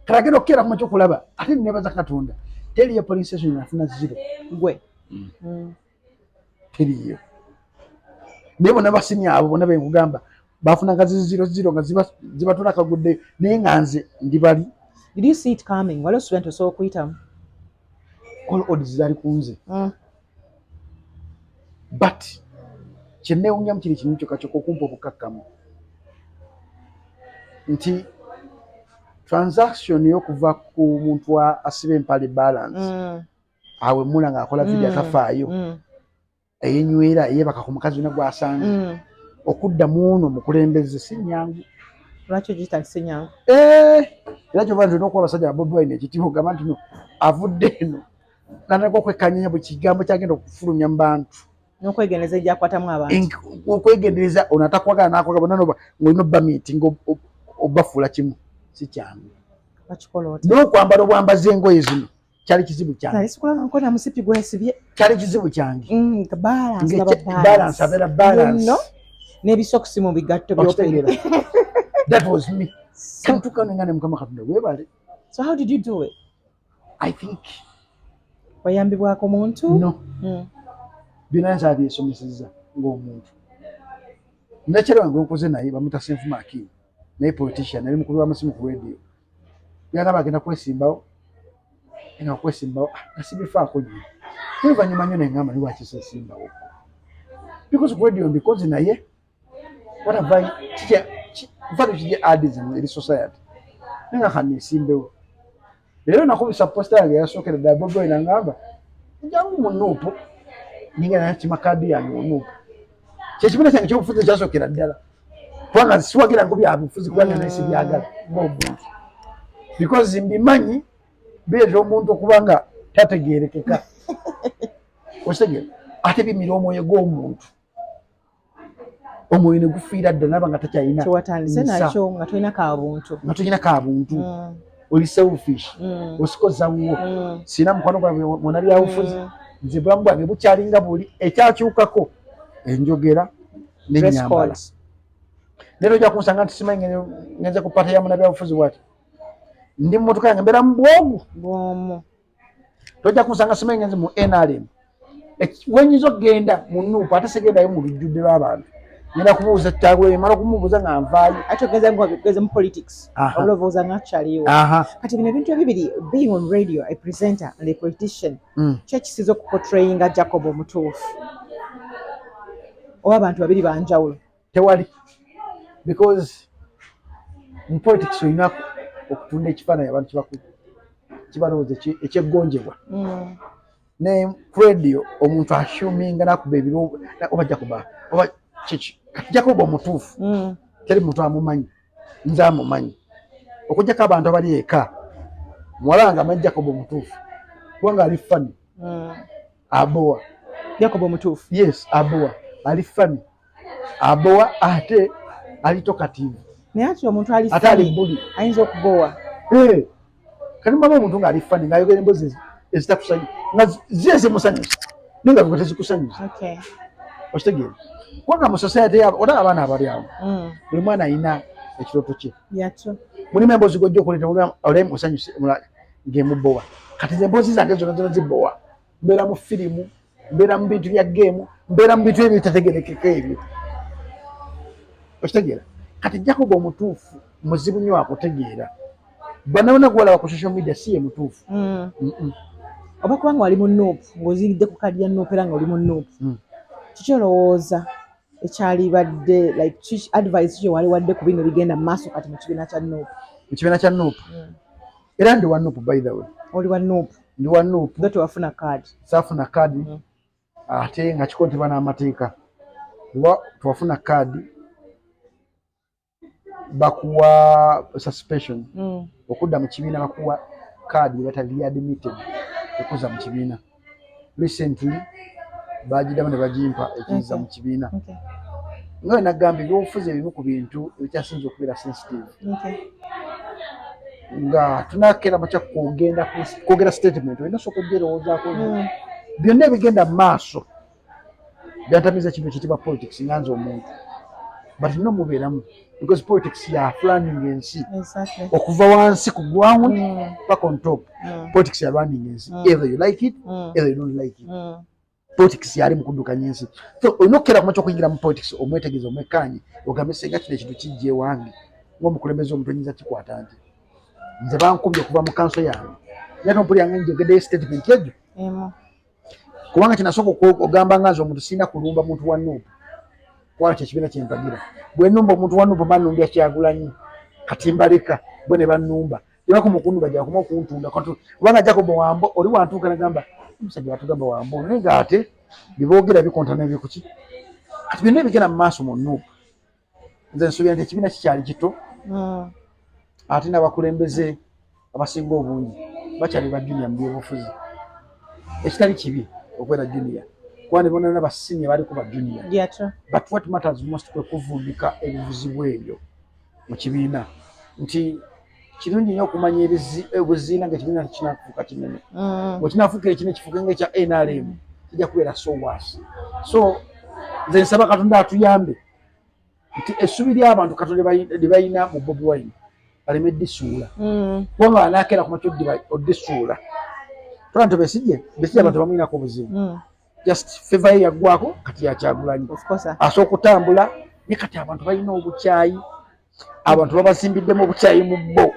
kalagenda okukeera kuma kyokulaba ate nebaza Katonda teriyo police station yafuna zero gwe teriyo naye bonna basimya abo bonna benkugamba bafunanga ziro nga zibatula akagudde naye nga nze ndi bali. Did you see it coming? Waliwo student osobola okuyitamu all odds zali kunze but kyenneewunyamu kiri kimu kyokka okumpa obukakkamu nti transaction y'okuva ku muntu asiba empale balance awe mula ng'akola video atafaayo eyenywera eyebaka ku mukazi wonna gw'asanze okuddamu ono mukulembeze si nnyangu. Lwaki ogiyita nti si nnyangu? Era kyova nti olina okuba abasajja ba Bobi Wine ekitiibwa ogamba nti no avudde eno natandika okwekkaanyanya buli kigambo kyagenda okufulumya mu bantu n'okwegendereza ejyakwatamu abantu okwegendereza ono atakwagala n'akwagala bonna ng'olina obba meeting obbafuula kimu si kyangu. N'okwambala obwambaza engoye zino kyali kizibu kyange. Kyali kizibu kyange. Balance abeera balance n'ebisokisi mu bigatto by'okutegeera. That was me. Kantukane Mukama Katonda weebale. So how did you do it? I think wayambibwako muntu? No. Byonna nze abyesomesezza ng'omuntu. Nakyala wange nkoze naye bamuta Senfuma Akim naye politician nali mukulu w'amasimu ku radio. Yagamba agenda kwesimbawo nga kwesimbawo nasibifaako nnyo. Oluvannyuma nnyo neŋŋamba ne lwaki seesimbawo. Because ku radio mbikoze naye what have I mfano kije adism eri society nenga khanesimbewo Leero nakubisa posta yange yasookera ddala Bobi Wine n'angamba njangu mu Nuupu ninga nakima kadi yange mu Nuupu. Kyekibina kyange ky'obufuzi kyasookera ddala. Kubanga siwagira ngo byabufuzi kubanga nasi byagala ng'omuntu. Because mbimanyi beera omuntu okubanga tategeerekeka. Osegera ate bimira omwoyo gw'omuntu. Omwoyo ne gufiira ddala naba nga takyalina kyewatandise nakyo nga tolina kaabuntu. Oli selfish. Osikozawo. Sina mukwano gwange mwonna byabufuzi. Nze bulamu bwange bukyalinga buli ekyakyukako enjogera n'ennyambala. Leero ojja kunsanga nti simanyi ngenze ku pata ya munnabyabufuzi bw'ati. Ndi mu mmotoka yange mbeera mu bwomu. Tojja kunsanga simanyi ngenze mu NRM. Wenyinza okugenda mu Nuupu ate segendayo mu lujjudde lw'abantu. Ngenda kumubuuza Kyagulanyi mala okumubuuza nga nvaayo. Ate ogeze mu politics. Olowooza nga kyaliwo. Kati bino ebintu ebibiri, being on radio, a presenter and a politician, kyo ekisiza okuportrayinga Jacob omutuufu. Oba abantu babiri banjawulo. Tewali. Because mu politics olina okutunda ekifaananyi abantu kibalowooza ekyeggonjebwa. Ne ku radio omuntu ashuminga nakuba ebiro oba Jacob oba kiki Jacob omutuufu teri muntu amumanyi nze amumanyi okujjako abantu abali eka muwala nga amanyi Jacob omutuufu kubanga ali fani abowa Jacob omutuufu. Yes, abowa ali fani abowa ate ali talkative. Naye ati omuntu ali fani ayinza okubowa. Kati maba omuntu nga ali fani ng'ayogera emboozi ezitakusanyusa nga zize musanyusa ninga ngo tezikusanyusa. Okitegeera kubanga mu society yabo olaba abaana abali awo buli mwana alina ekirooto kye. Mulimu emboozi gojja okuleeta oli musanyuse ng'emubowa. Kati ze emboozi zange zonna zibowa. Mbeera mu firimu, mbeera mu bintu bya geemu, mbeera mu bintu ebitategerekeka ebyo. Okitegeera kati Jacob omutuufu muzibu nnyo akutegeera. Bannabona gwalaba ku social media si ye mutuufu. Oba kubanga wali mu Nuupu ng'oziridde ku kadi ya Nuupu era nga oli mu Nuupu. Kiki olowooza ekyalibadde like advice kyo wali wadde ku bino bigenda mu maaso kati mu kibiina kya Nuupu? Mu kibiina kya Nuupu. Era ndi wa Nuupu by the way. Oli wa Nuupu? Ndi wa Nuupu. Ddo tewafuna kaadi? Saafuna kaadi ate nga kikontebwa n'amateeka. Tewafuna kaadi bakuwa suspension. Okudda mu kibiina bakuwa kaadi bata readmitted okuza mu kibiina. Recently bagidamu ne bagimpa ekiza mu kibiina. Nga nagamba ebyobufuzi ebimu ku bintu ebikyasinza okubeera sensitive. Nga tunakera makya kwogera statement olina sooka ogyerowoozaako byonna ebigenda mu maaso byantamiza kintu ekiyitibwa politics nga nze omuntu but nno mubeeramu because politics ya planning ensi okuva wansi ku ground back on top. Politics ya running ensi either you like it either you don't like it. Politics yali mu kuddukanya ensi. So olina okukera kumakya okuyingira mu politics omwetegeeza omwekkaanye ogambe senga kino ekintu kijja ewange ng'omukulembeze omuntu oyinza kikwata nti nze bankubye okuva mu kanso yange yate ompuli yange njogeddeyo statement egyo kubanga kinasooka ogamba nga nze omuntu sirina kulumba muntu wa Nuupu kubanga kyekibiina kyempagira. Bwe nnumba omuntu wa Nuupu bannumbya Kyagulanyi kati mbaleka bwe ne bannumba tebako mukundumba gyakoma okuntunda kubanga Jacob Wambo oli wantuuka nagamba omusajja watugamba Wambo naye nga ate biboogera bikontana ebikuki kati byonna ebigenda mu maaso mu Nuupu. Nze nsuubira nti ekibiina kikyali kito ate n'abakulembeze abasinga obungi bakyali ba junior mu byobufuzi. Ekitali kibi okubeera junior kuba ne bona n'aba senior baliko ba junior. But what matters most kwe kuvumbika ebivuzibu ebyo mu kibiina nti kirungi nnyo okumanya ebuziina ng'ekibiina tekinafuuka kinene. Bwe kinafuukira kino kifuuke ng'ekya NRM kijja kubeera so worse. So nze nsaba Katonda atuyambe nti essubi ly'abantu Katonda lye balina mu Bobi Wine baleme ddisuula kubanga anaakera ku makyo oddisuula tolanto Besigye abantu bamwinako obuzibu just favor ye yaggwako kati ya Kyagulanyi asooka okutambula ne kati abantu balina obukyayi abantu babazimbiddemu obukyayi mu bbo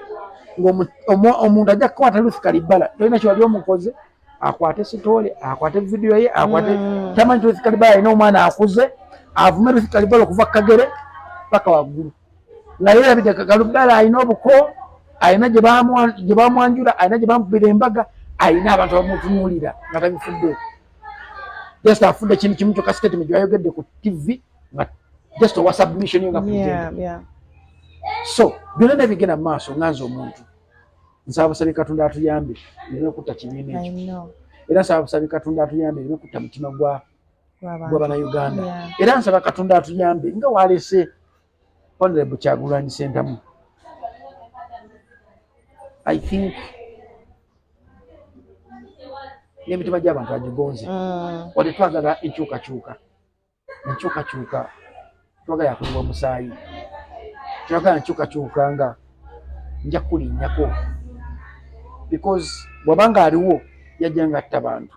ng'omuntu ajja kukwata Ruth Kalibala tolina kyewali omukoze akwate sitoole akwate vidiyo ye akwate tamanyi Ruth Kalibala alina omwana akuze avume Ruth Kalibala okuva Kagere paka waggulu nga yerabidde Kalibala alina obuko ayina gye bamwanjula, ayina gye bamukubira embaga, ayina abantu bamutunuulira nga tabifudde. Just afudde kintu kimu kyokka statement gye bayogedde ku TV nga just owa submission nga kugenda. So byonna nebigenda mu maaso nga nze omuntu nsaba busabe Katonda atuyambe bireme kutta kibiina ekyo. Era nsaba busabe Katonda atuyambe bireme kutta mutima gw'Abannayuganda. Era nsaba Katonda atuyambe nga walese Honorable Kyagulanyi Ssentamu. I think n'emitima gy'abantu agigonze. Wadde twagala enkyukakyuka, twagala yakulibwa omusaayi, twagala enkyukakyuka nga nja kulinnyako, because bw'abanga aliwo yajja nga atta bantu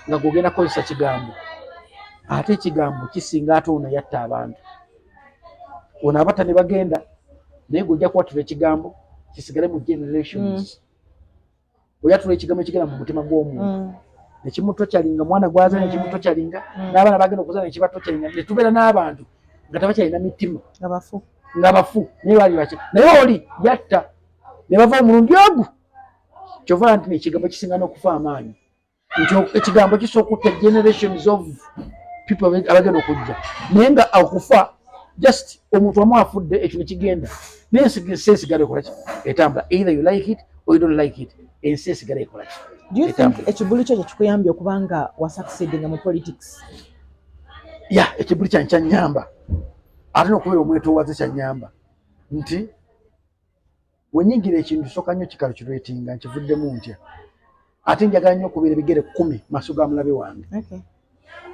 nga gw'ogenda kukozesa kigambo, ate ekigambo kisinga ate ono yatta abantu. Ono abatta ne bagenda, naye gw'ojja kuwatula ekigambo kisigale mu generations. Oyatula ekigambo ekigenda mu mutima gw'omuntu nekimutokyalinga, mwana gwaza nekimutokyalinga, n'abaana bagenda okuzaala nekibatokyalinga, ne tubeera n'abantu nga tabakyalina mitima nga bafu naye baali baki, naye oli yatta ne bava omulundi ogwo. Kyova nti ekigambo kisinga n'okufa amaanyi, nti ekigambo kisobola okutta generations of people abagenda okujja, naye nga okufa just omuntu wamu afudde, ekyo nekigenda naye ensi esigala ekola ki? Etambula. Either you like it or you don't like it, ensi esigala ekola ki? Do you think ekibuli kyo kikuyambye okuba nga wasucceedinga mu politics? Ekibuli kyange kyannyamba, ate n'okubeera omwetoowaze kyannyamba nti wenyingira ekintu sooka nnyo kikalo kirwetinga nkivuddemu ntya, ate njagala nnyo okubeera ebigere 10 maaso ga mulabe wange.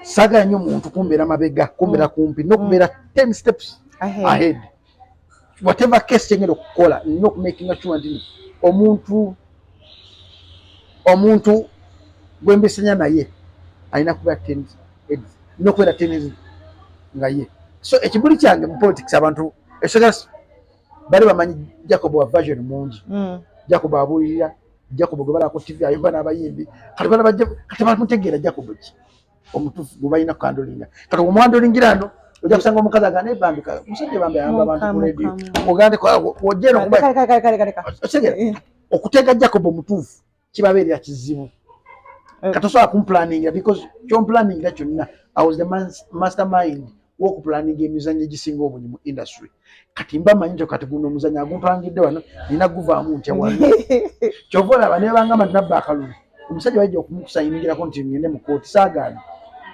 Saagala nnyo muntu kumbeera mabega, kumbeera kumpi, n'okubeera 10 steps ahead. Whatever case kyengenda okukola nina okumakinga sure nti omuntu gwe mbisanya naye alina kubeera 10 heads, nina okubeera 10 heads nga ye. So ekibuli kyange mu politics abantu esogera bali bamanyi Jacob wa version mungi. Jacob abuulirira, Jacob gwe balako TV ayimba n'abayimbi, kati bamutegeera Jacob ki omutuufu gwe balina kukandolinga. Kati omwandolingira ano ojja kusanga omukazi agana ebambika musajja bambe ayamba abantu ku radio ogande wojjera okuba okuteeka Jacob omutuufu kibabeerera kizibu. Katosobola kumplaningira because kyomplaningira kyonna I was the mastermind w'okupulaninga emizannyo egisinga obungi mu industry. Kati mba manyi kati guno omuzannyo agumpangidde wano nina guvaamu ntya wano. Kyova olaba ne bangamba nti nabba akalulu omusajja bajja okumukusanyingirako nti ngende mu kooti, saagaana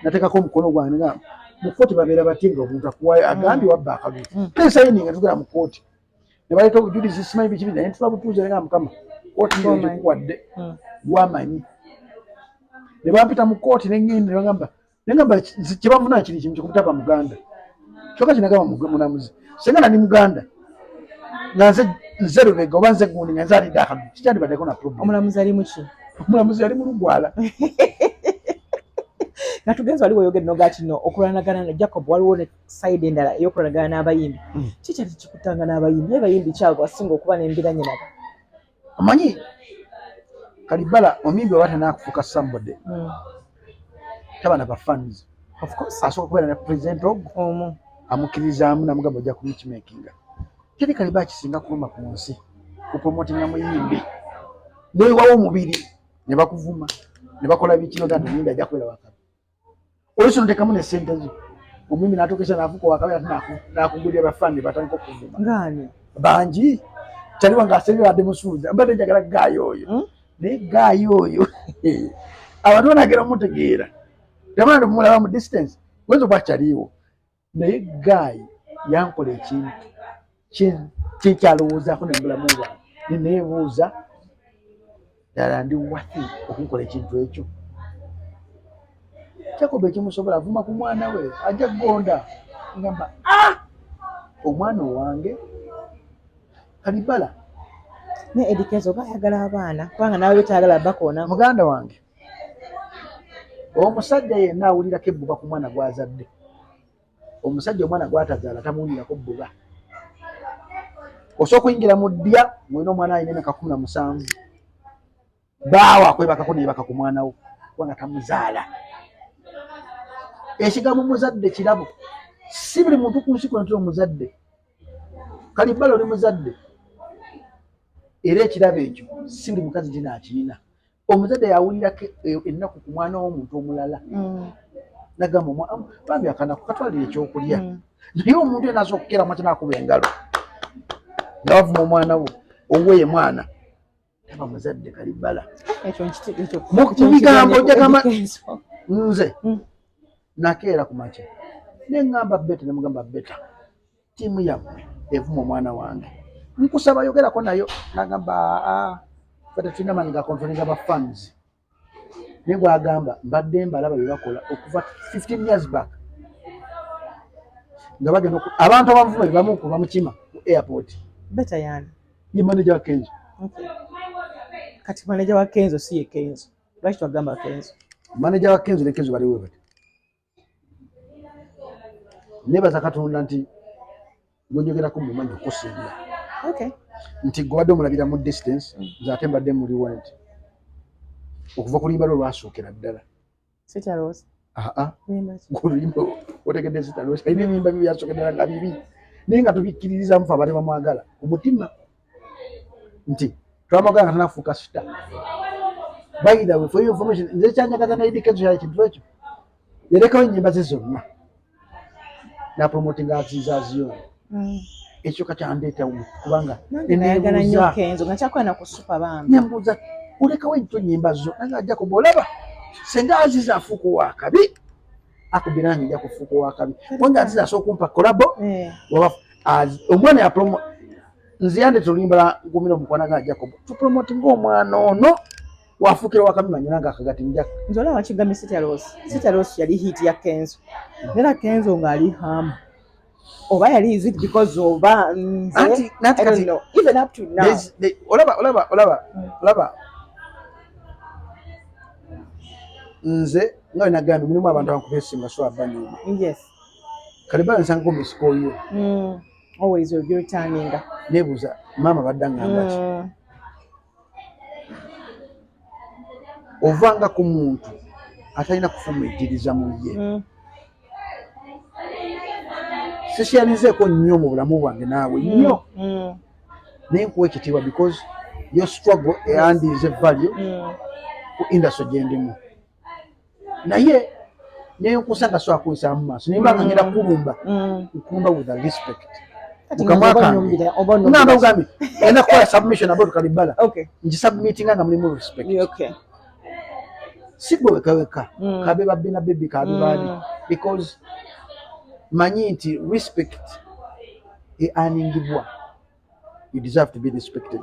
nateekako omukono gwange nga mu kooti babeera batinga omuntu akuwayo agambye wabba akalulu tesayininga tugera mu kooti ne baleeta obujulizi simanyi biki naye tulabutuuze nga Mukama kooti ngikuwadde gwamanyi ne bampita mu kooti nengenda ne bagamba kyebavuna kiri kimu kikubutaba Muganda kyokka kinagamba munamuzi senga nani Muganda nga nze Lubega oba nze gundi nga nze alidde akalulu kikyandibaddeko na problem. Omulamuzi ali muki? Omulamuzi ali mu Lugwala. Natugenza waliwo oyogedde noga kino okulanagana na Jacob, waliwo ne side endala ey'okulanagana n'abayimbi. Kikyali kikutanga n'abayimbi naye bayimbi kyabo asinga okuba n'embiranye nabo. Amanyi Kalibala omuyimbi oba tanaakufuuka somebody taba na bafans. Of course. Asooka kubeera ne president ogwo amukkirizaamu namugamba ojja kumikimakinga. Kiri Kalibala kisinga kuluma ku nsi kupromotinga muyimbi newawo omubiri ne bakuvuma ne bakola bikino gandi omuyimbi ajja kubeera wakabi. Oluusi notekamu ne ssente zo omuyimbi n'atuukisa n'afuuka wakabi ate n'akugulira bafani batandika okuvuma. Ngani bangi kyaliwa ng'asebye badde musuuza mbadde njagala gaayo oyo naye gaayo oyo abantu banagera omutegeera tamana ndimulaba mu distance wenza okuba kyaliwo naye gaayi yankola ekintu kyekyalowoozaako ne mulamu bwange neneebuuza ddala ndi wati okunkola ekintu ekyo. Jacob ekimusobola avuma ku mwana we ajja kugonda ngamba omwana owange Kalibala ne Edikezo bayagala abaana kubanga nawe betayagala bakoona. Muganda wange omusajja yenna awulirako ebbuba ku mwana gwazadde, omusajja omwana gwatazaala tamuwulirako bbuba. Osobola okuyingira mu ddya mwena omwana alina emyaka 17 baawa akwebakako neyebaka ku mwana wo kubanga tamuzaala. Ekigambo muzadde kirabo, si buli muntu ku nsi kuno nti omuzadde. Kalibala oli muzadde era ekirabo ekyo si buli mukazi tina akirina. Omuzadde yawulirako ennaku ku mwana w'omuntu omulala nagamba bambi akanaku katwalira ekyokulya naye omuntu yena asobola okukera mwaki nakuba engalo nga bavuma omwana wo oweye mwana taba muzadde kalibbala mubigambo jagamba nze nakeera ku makya neŋŋamba beta nemugamba beta tiimu yammwe evuma omwana wange nkusaba yogerako nayo nagamba kati tulina maanyi ga kontrolinga ba fans naye gwagamba mbadde mbalaba bye bakola okuva 15 years back nga bagenda abantu abavuma bamu kuva mukima ku airport beta yani ye manager wa Kenzo. Kati manager wa Kenzo si ye Kenzo lwaki twagamba Kenzo manager wa Kenzo ne Kenzo baliwe bati nebaza Katonda nti gwenjogerako mu manyi okusinga nti gwadde omulabira mu distance nze ate mbadde muliwo nti okuva ku luyimba lwo lwasookera ddala kuluyimba otegedde Sitarosi alina ebiyimba byo byasookera ddala nga bibi naye nga tubikkiririza mufe abali bamwagala ku mutima nti twamwagala nga tanafuuka sita. By the way, for your information, nze kyanjagaza na Eddy Kenzo yali kintu ekyo yalekawo ennyimba ze zonna napromotinga azizaziyo ekyo kakyandeeta kubanga nayagala nnyo Kenzo nga kyakola nakusupa bambi nembuuza olekawo ekyo ennyimba zo nanga Jacob olaba senga Aziza afuuka owakabi akubira nange nja kufuuka owakabi onga Aziza asobola okumpa kolabo omwana yapromo nze yandeeta oluyimba ngumira omukwana Jacob tupromotinga omwana ono wafuukira owakabi manyi nange akagati njaka nze olaba wakigambye Sitarosi yali hit ya Kenzo nera Kenzo ng'ali hamu oba yali is it because oba nze even up to now olaba nze nga nagambye mulimu abantu abankubeesinga so abanyiimu kalibala nsangako misikoyo always will be returning nebuuza maama badda ngamba ki ovanga ku muntu atalina kufumijjiriza mu ye sisiyanizeeko nnyo mu bulamu bwange naawe nnyo naye nkuwa ekitiibwa because your struggle and is a value ku industry gye ndimu naye naye nkusanga so akuyisa mu maaso naye mbanga ngenda kulumba with a respect mukamwa kange ngamba ugambye ena kukola submission about Kalibala ngisubmitinga nga mulimu respect si gwe wekaweka kabe babina bebi kabe bali because manyi nti respect earningibwa you deserve to be respected.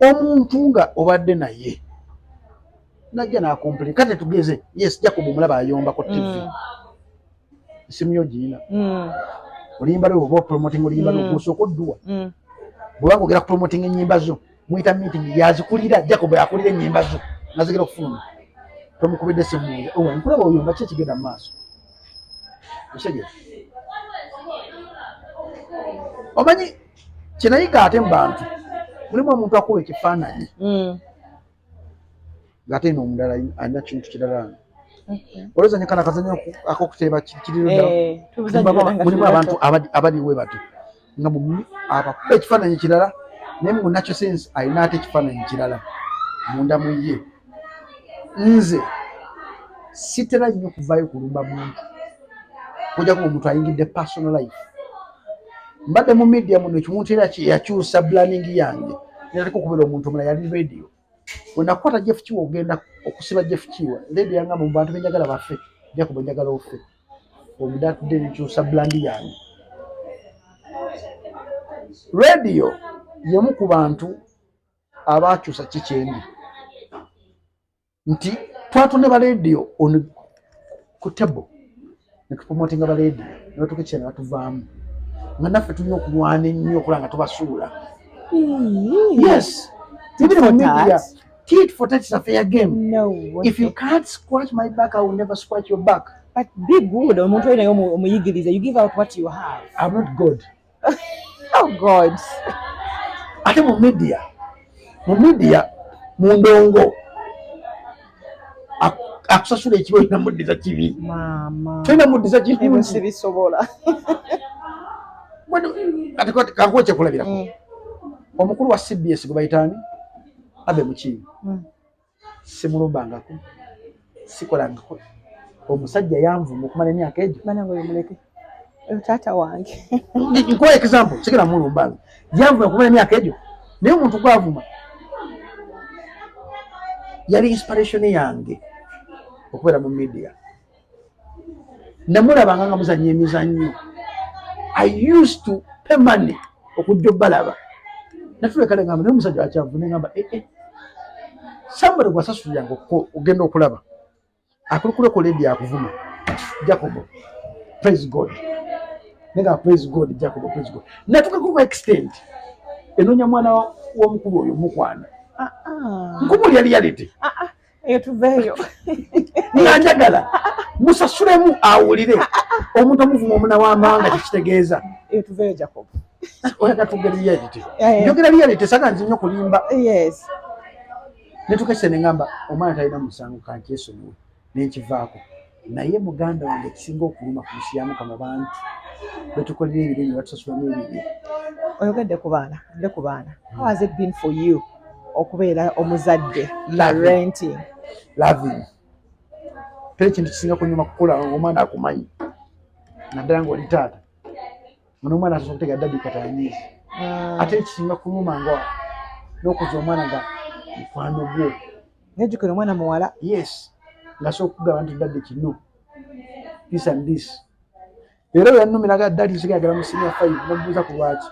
Omuntu nga obadde naye najja nakomplete kati tugeze yes Jacob omulaba ayomba ku TV simu gina olimba lwo oba promoting olimba lwo gusoko ddua bwanga ogera ku promoting ennyimba zo muita meeting yazikulira Jacob yakulira ennyimba zo nazigera okufuna tomukubidde simu owa nkulaba oyomba kye kigenda mu maaso osege omanyi kinayiga ate mu bantu mulimu omuntu akuwa ekifaananyi ng'ate n'omulala alina kintu kirala olowooza nyekana akazanyo ak'okuteeba kiriro ddala mulimu abantu abaliwe bati nga abakuba ekifaananyi kirala naye mu nakyo sense alina ate ekifaananyi kirala munda mu ye. Nze sitera nnyo kuvaayo kulumba muntu kujja kuba omuntu ayingidde personal life mbadde mu media muno ekimuntu era yakyusa planning yange naliko okubeera omuntu omulala yali radio wenakwata Jeff Kiwa ogenda okusiba Jeff Kiwa radio yanga mu bantu benjagala baffe Jacob benjagala offe omudatudde nkyusa brand yange radio yemu ku bantu abakyusa kikyendi nti twatone ba radio on ku table netupromotinga ba radio netukichena batuvaamu nga naffe tulina okulwana ennyo okulanga tubasuula. Yes, even in media, tit for tat is a fair game. No. If you can't scratch my back, I will never scratch your back. But be good. You give out what you have. I'm not good. Oh God. Ate mu media, mundongo akusasula ekibo ina muddiza kibi. Mama. Tena muddiza kibi. Even sibisobola. Ate kankuwa kyekulabirako omukulu wa CBS gwe bayitaani Abe Mukiibi simulumbangako sikolangako omusajja yanvuma okumala emyaka egyo bana ngo yomuleke taata wange nkuwa example sikira mulumbanga yanvuma okumala emyaka egyo naye omuntu gwavuma yali inspiration yange okubeera mu media namulabanga nga muzannya emizannyo I used to pay money okujja obalaba natulekale ngamba naye omusajja akyavu nengamba somebody gwasasuliranga ogenda okulaba akulukuleko ledi akuvuma Jacobo praise God nenga praise God Jacobo praise God natukakuba extend enonya mwana w'omukulu oyo mukwana nkubuli yali yalete eyo tuveeyo nanjagala musasulemu awulire omuntu omuvuma omuna w'amanga tekitegeeza eyo tuveeyo Jacob oyaga tugera reality njogera reality saka nzi nnyo kulimba yes netukese nengamba omwana talina musango kankyesonyiwe nenkivaako naye muganda wange ekisinga okuluma kumusyamu kama bantu betukolera ebirungi batusasulamu ebibye oyogedde ku baana how has it been for you okubeera omuzadde parenting loving teri kintu kisinga kunyuma kukola omwana akumanyi naddala ngaoli taata ono omwana asobola okutega daddi katanyiizi ate ekisinga kuluma nga n'okuza omwana nga mukwano gwo nejjukira omwana muwala yes ngasobola okugaba nti daddi kino this and this era yanumiraga daddi nsigayagala mu senior 5 nabuuza ku lwaki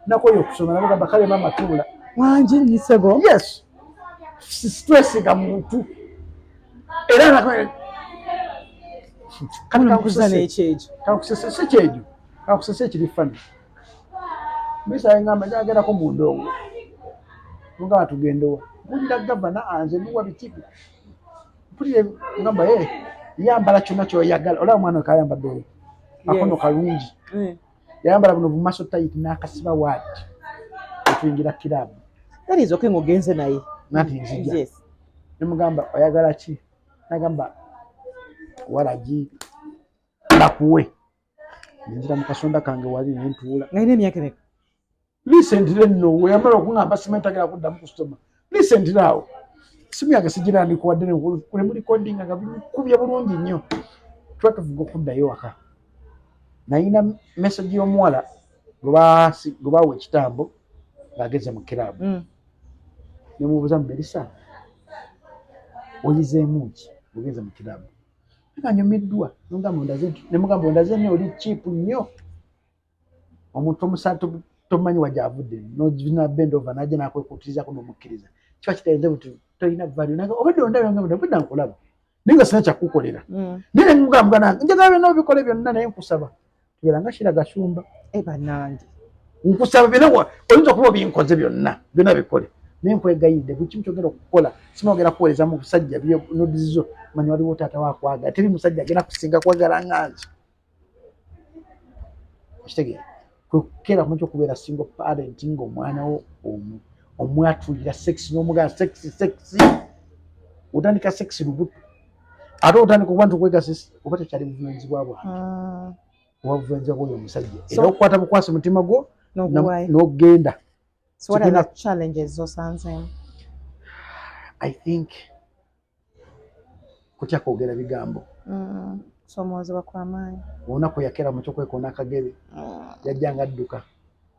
nakoyo okusoma namugamba kale mama tuula wangi nnisebo yes stress nga muntu era kankuza n'ekyejo kakusese si kyejo kakusese ekiri fani bisa ngamba njagerako mu ndongo nga tugendowa mulira gavana anze nuwa bitiku mpulire ngamba yambala kyonna kyoyagala olaba omwana kayambadde oyo akono kalungi yayambala buno bumaso tight n'akasiba waati tuyingira kirabu that okay ngogenze naye nati nzija nemugamba oyagala ki nagamba walagi nakuwe ninjira mu kasonda kange wali nentuula ngaine emyaka emeka recently no yamala okungamba simentagala kuddamu kusoma recently awo simu yange sigirandika wadde kule mu recording nga kubye bulungi nnyo twatuvuga okuddayo waka nayina message y'omuwala gwe bawa ekitambo ng'ageze mu kirabu nemubuuza Melissa oyizeemu ki ogeze mu kirabu nga nyumiddwa nemugamba ondaze nnyo oli chipu nnyo omuntu omusa tomanyi wajja avudde nogina bend over najja nakwekutirizaako n'omukkiriza kiba kitagenze buti tolina value naga obadde ondabudda nkulaba naye nga sina kyakukolera naye nemugamba nange njagala byonna obikole byonna naye nkusaba tubeera nga Shira Gashumba bannange nkusaba byonna oyinza okuba obinkoze byonna bikole naye nkwegayidde buli kimu kyogenda okukola sinogera kuweereza mu busajja nodizizo manyi waliwo taata wakwagala teri musajja agenda kusinga kwagala nganze kitegeera kwekera kumakya okubeera single parent ng'omwana wo omwatulira sex n'omugana sex otandika sex lubuto ate otandika okuba nti okwegasa oba tekyali buvunaanyizibwa bwange oba buvunaanyizibwa bw'oyo omusajja era okukwata bukwasi mutima gwo n'ogenda. So what are the challenges osanzemu? I think kutya kwogera bigambo somoozebwa kw'amaanyi olunaku yakera mu kyokwekona akagere yajjanga adduka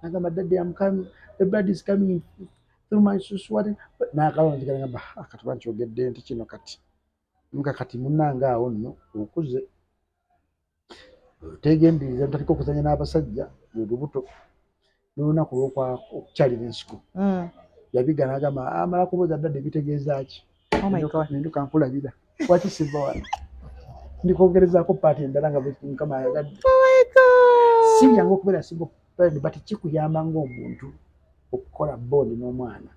nagamba daddy am coming, the blood is coming through my suswati nakalonjigala ngamba akatuba nkyogedde nti kino kati muka kati munnange awo nno okuze tegembiriza ntatiko okuzanya n'abasajja lubuto n'olunaku lw'okukyalira ensiku yabigana agamba amala kubuuza daddy bitegeeza ki nenduka nkulabira lwaki siva wano ndikwongerezaako paati endala nga mukama ayagadde si yangu okubeera single parent but kikuyamba ng'omuntu okukola bondi n'omwana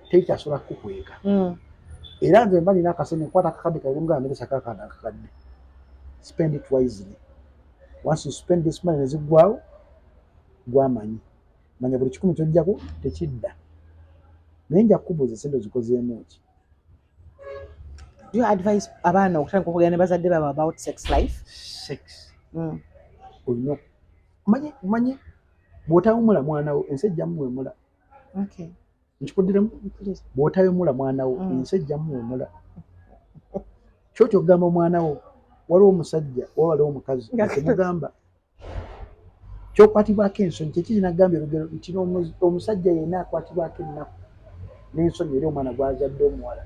tekyasobola kukweka era nze mba nina akasente nkwata akakadde kalimugamba Melissa kakanda akakadde spend it wisely once you spend this money nezigwawo gwamanyi manya buli kikumi kyojjako tekidda naye nja kukubuuza sente zikozeemu ki. Do you advise abaana okutandika okugenda ne bazadde baabwe about sex life? Sex olina manyi bw'otawemula mwana wo ensi ejja muwemula. Nkikuddiremu? Bw'otawemula mwana wo ensi ejja muwemula. Kyoti okugamba omwana wo waliwo omusajja oba waliwo omukazi temugamba kyokwatibwako ensonyi kyeki kinagambye olugero nti omusajja yenna akwatibwako ennaku n'ensonyi eri omwana gwazadde omuwala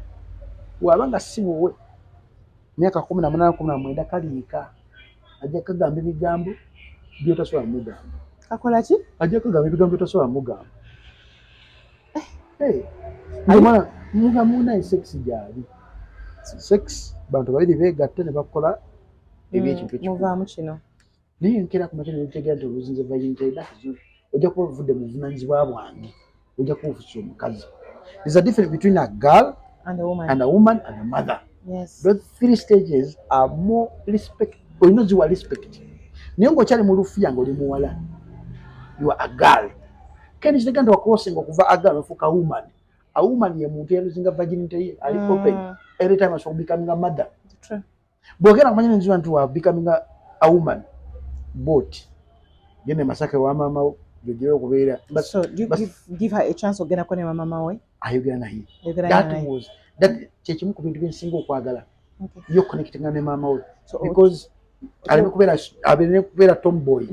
bw'aba nga si wowe myaka 18-19 kaliika ajja kagamba ebigambo byotasobola mugamba. Akola ki? Ajja kagamba ebigambo byotasobola mugamba. Mugamba naye sex gyali. Sex bantu babiri beegatte ne bakola ebyekintu ekyo. Muvaamu kino. Naye nkera ku makene ntegeera nti oluzinze virginity ojja kuba ovudde mu buvunaanyizibwa bwange ojja kuba ofusa omukazi. There's a difference between a girl and a woman and a mother. Yes. Those 3 stages are more respect. Olina ziwa respect. Naye ng'okyali mu lufiya ng'oli muwala. You are a girl. Kene kitega nti wakrossing okuva a girl ofuuka woman. A woman ye muntu eyaluzinga virginity ye ali open every time asobola becoming a mother. True. Bwogera kumanya nenzira nti wa becoming a woman. Boat. Gende Masaka wa mama wo jogera okubeera. So give her a chance ogenda ko ne mama we? Ayogera naye. That kyekimu ku bintu byensinga okwagala. Yo connecting ne mama we. Because aleme kubeera tomboy.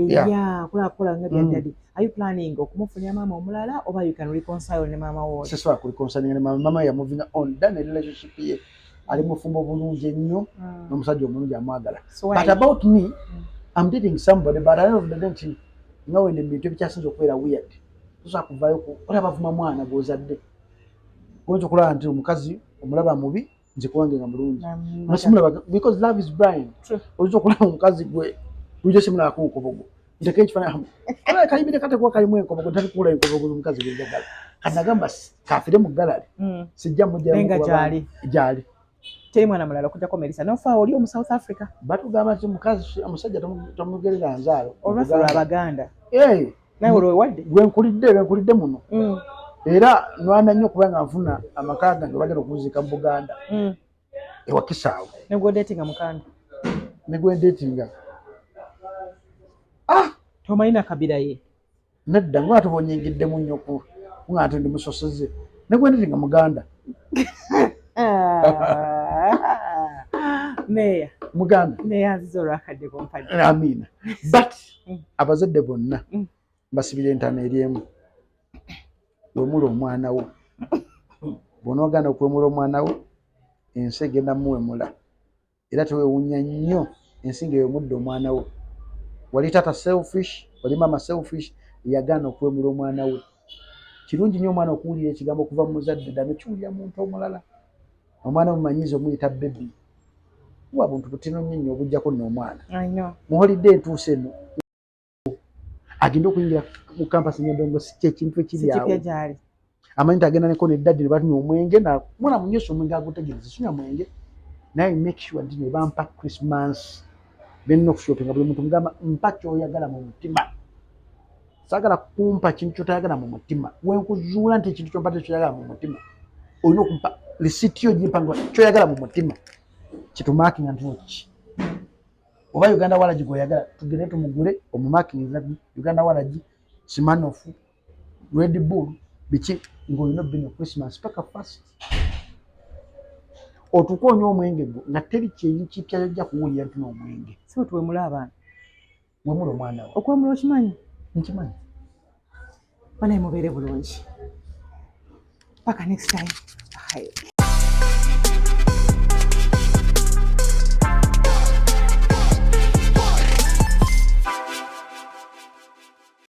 Yeah. Kula nga daddy. Are you planning okumufunya mama omulala oba you can reconcile ne mama wo? Sasa ku reconcile ne mama ya moving on done relationship ye. Ali mufumbo bulungi ennyo n'omusajja omulungi amwagala. But about me, I'm dating somebody but I don't know ngawe ne bintu ebikyasinza okubeera weird. Tusa kuvaayo ku olaba vuma mwana gwozadde. Gonjo kulaba nti omukazi omulaba mubi nze kuwange nga mulungi. Masimulaba because love is blind. Ozo kulaba omukazi gwe uje simula ku nkobogo. Ndeke ekifana hamu. Ala kayibire kate kwa kalimu enkobogo tali kula enkobogo omukazi gwe njagala. Kanagamba kafire mu gallery. Sijja mujja mu jali. Teri mwana mulala kujja ko Melissa nofa oli mu South Africa. Batugamba nti mukazi omusajja tomugerera nzaalo. Olwafula Abaganda. Naye olwewadde gwenkulidde muno. Era nwana nnyo kubanga nfuna amaka gange bagenda okuzika mu Buganda. Ewa Kisaawe. Ne gwe datinga mukanda. Ne gwe datinga. Tomayina kabira ye. Nedda nga tubonyingidde mu nnyo nga ndi musoseze. Ne gwe datinga Muganda. Meya. Muganda. Meya azizo lwakadde kompadde. Amina. But abazadde bonna basibira entaana eryemu. Wemula omwana wo. Bw'onoogana okwemula omwana wo ensi egenda muwemula. Era tewewuunya nnyo ensi ng'ewemudde omwana wo. Wali tata selfish, wali mama selfish yagaana okwemula omwana we. Kirungi nnyo omwana okuwulira ekigambo okuva mu muzadde ddala nekiwulira muntu omulala. Omwana omumanyiiza omuyita baby. Wa buntu butino nnyo obujjako n'omwana. Mu holiday entuuse eno agenda okuyingira mu kampasi y'Endongo si ky'ekintu ekiri awo. Amanyi nti agenda neko ne daddy ne batunywa omwenge na mwana munywesa omwenge agutegereza sinywa mwenge. Naye make sure nti ne bampa Christmas. Benno okushopinga buli muntu mugamba mpa ky'oyagala mu mutima. Saagala kumpa kintu ky'otoyagala mu mutima. Wenkuzuula nti ekintu ky'ompa ky'oyagala mu mutima. Olina okumpa lisiti yo gy'empanga ky'oyagala mu mutima. Kitumakinga nti oba Uganda Walagi gw'oyagala tugende tumugule omumakingiza Uganda Walagi Simanoff Red Bull biki ng'olina obbino Christmas paka fast. Otukonya omwenge gwo nga teri kyenyi kipyajja kuwulira nti n'omwenge. So tuwemula abaana. Wemula omwana wo. Okwemula okimanyi? Nkimanyi. Banaye mubeere bulungi. Paka next time. Bye.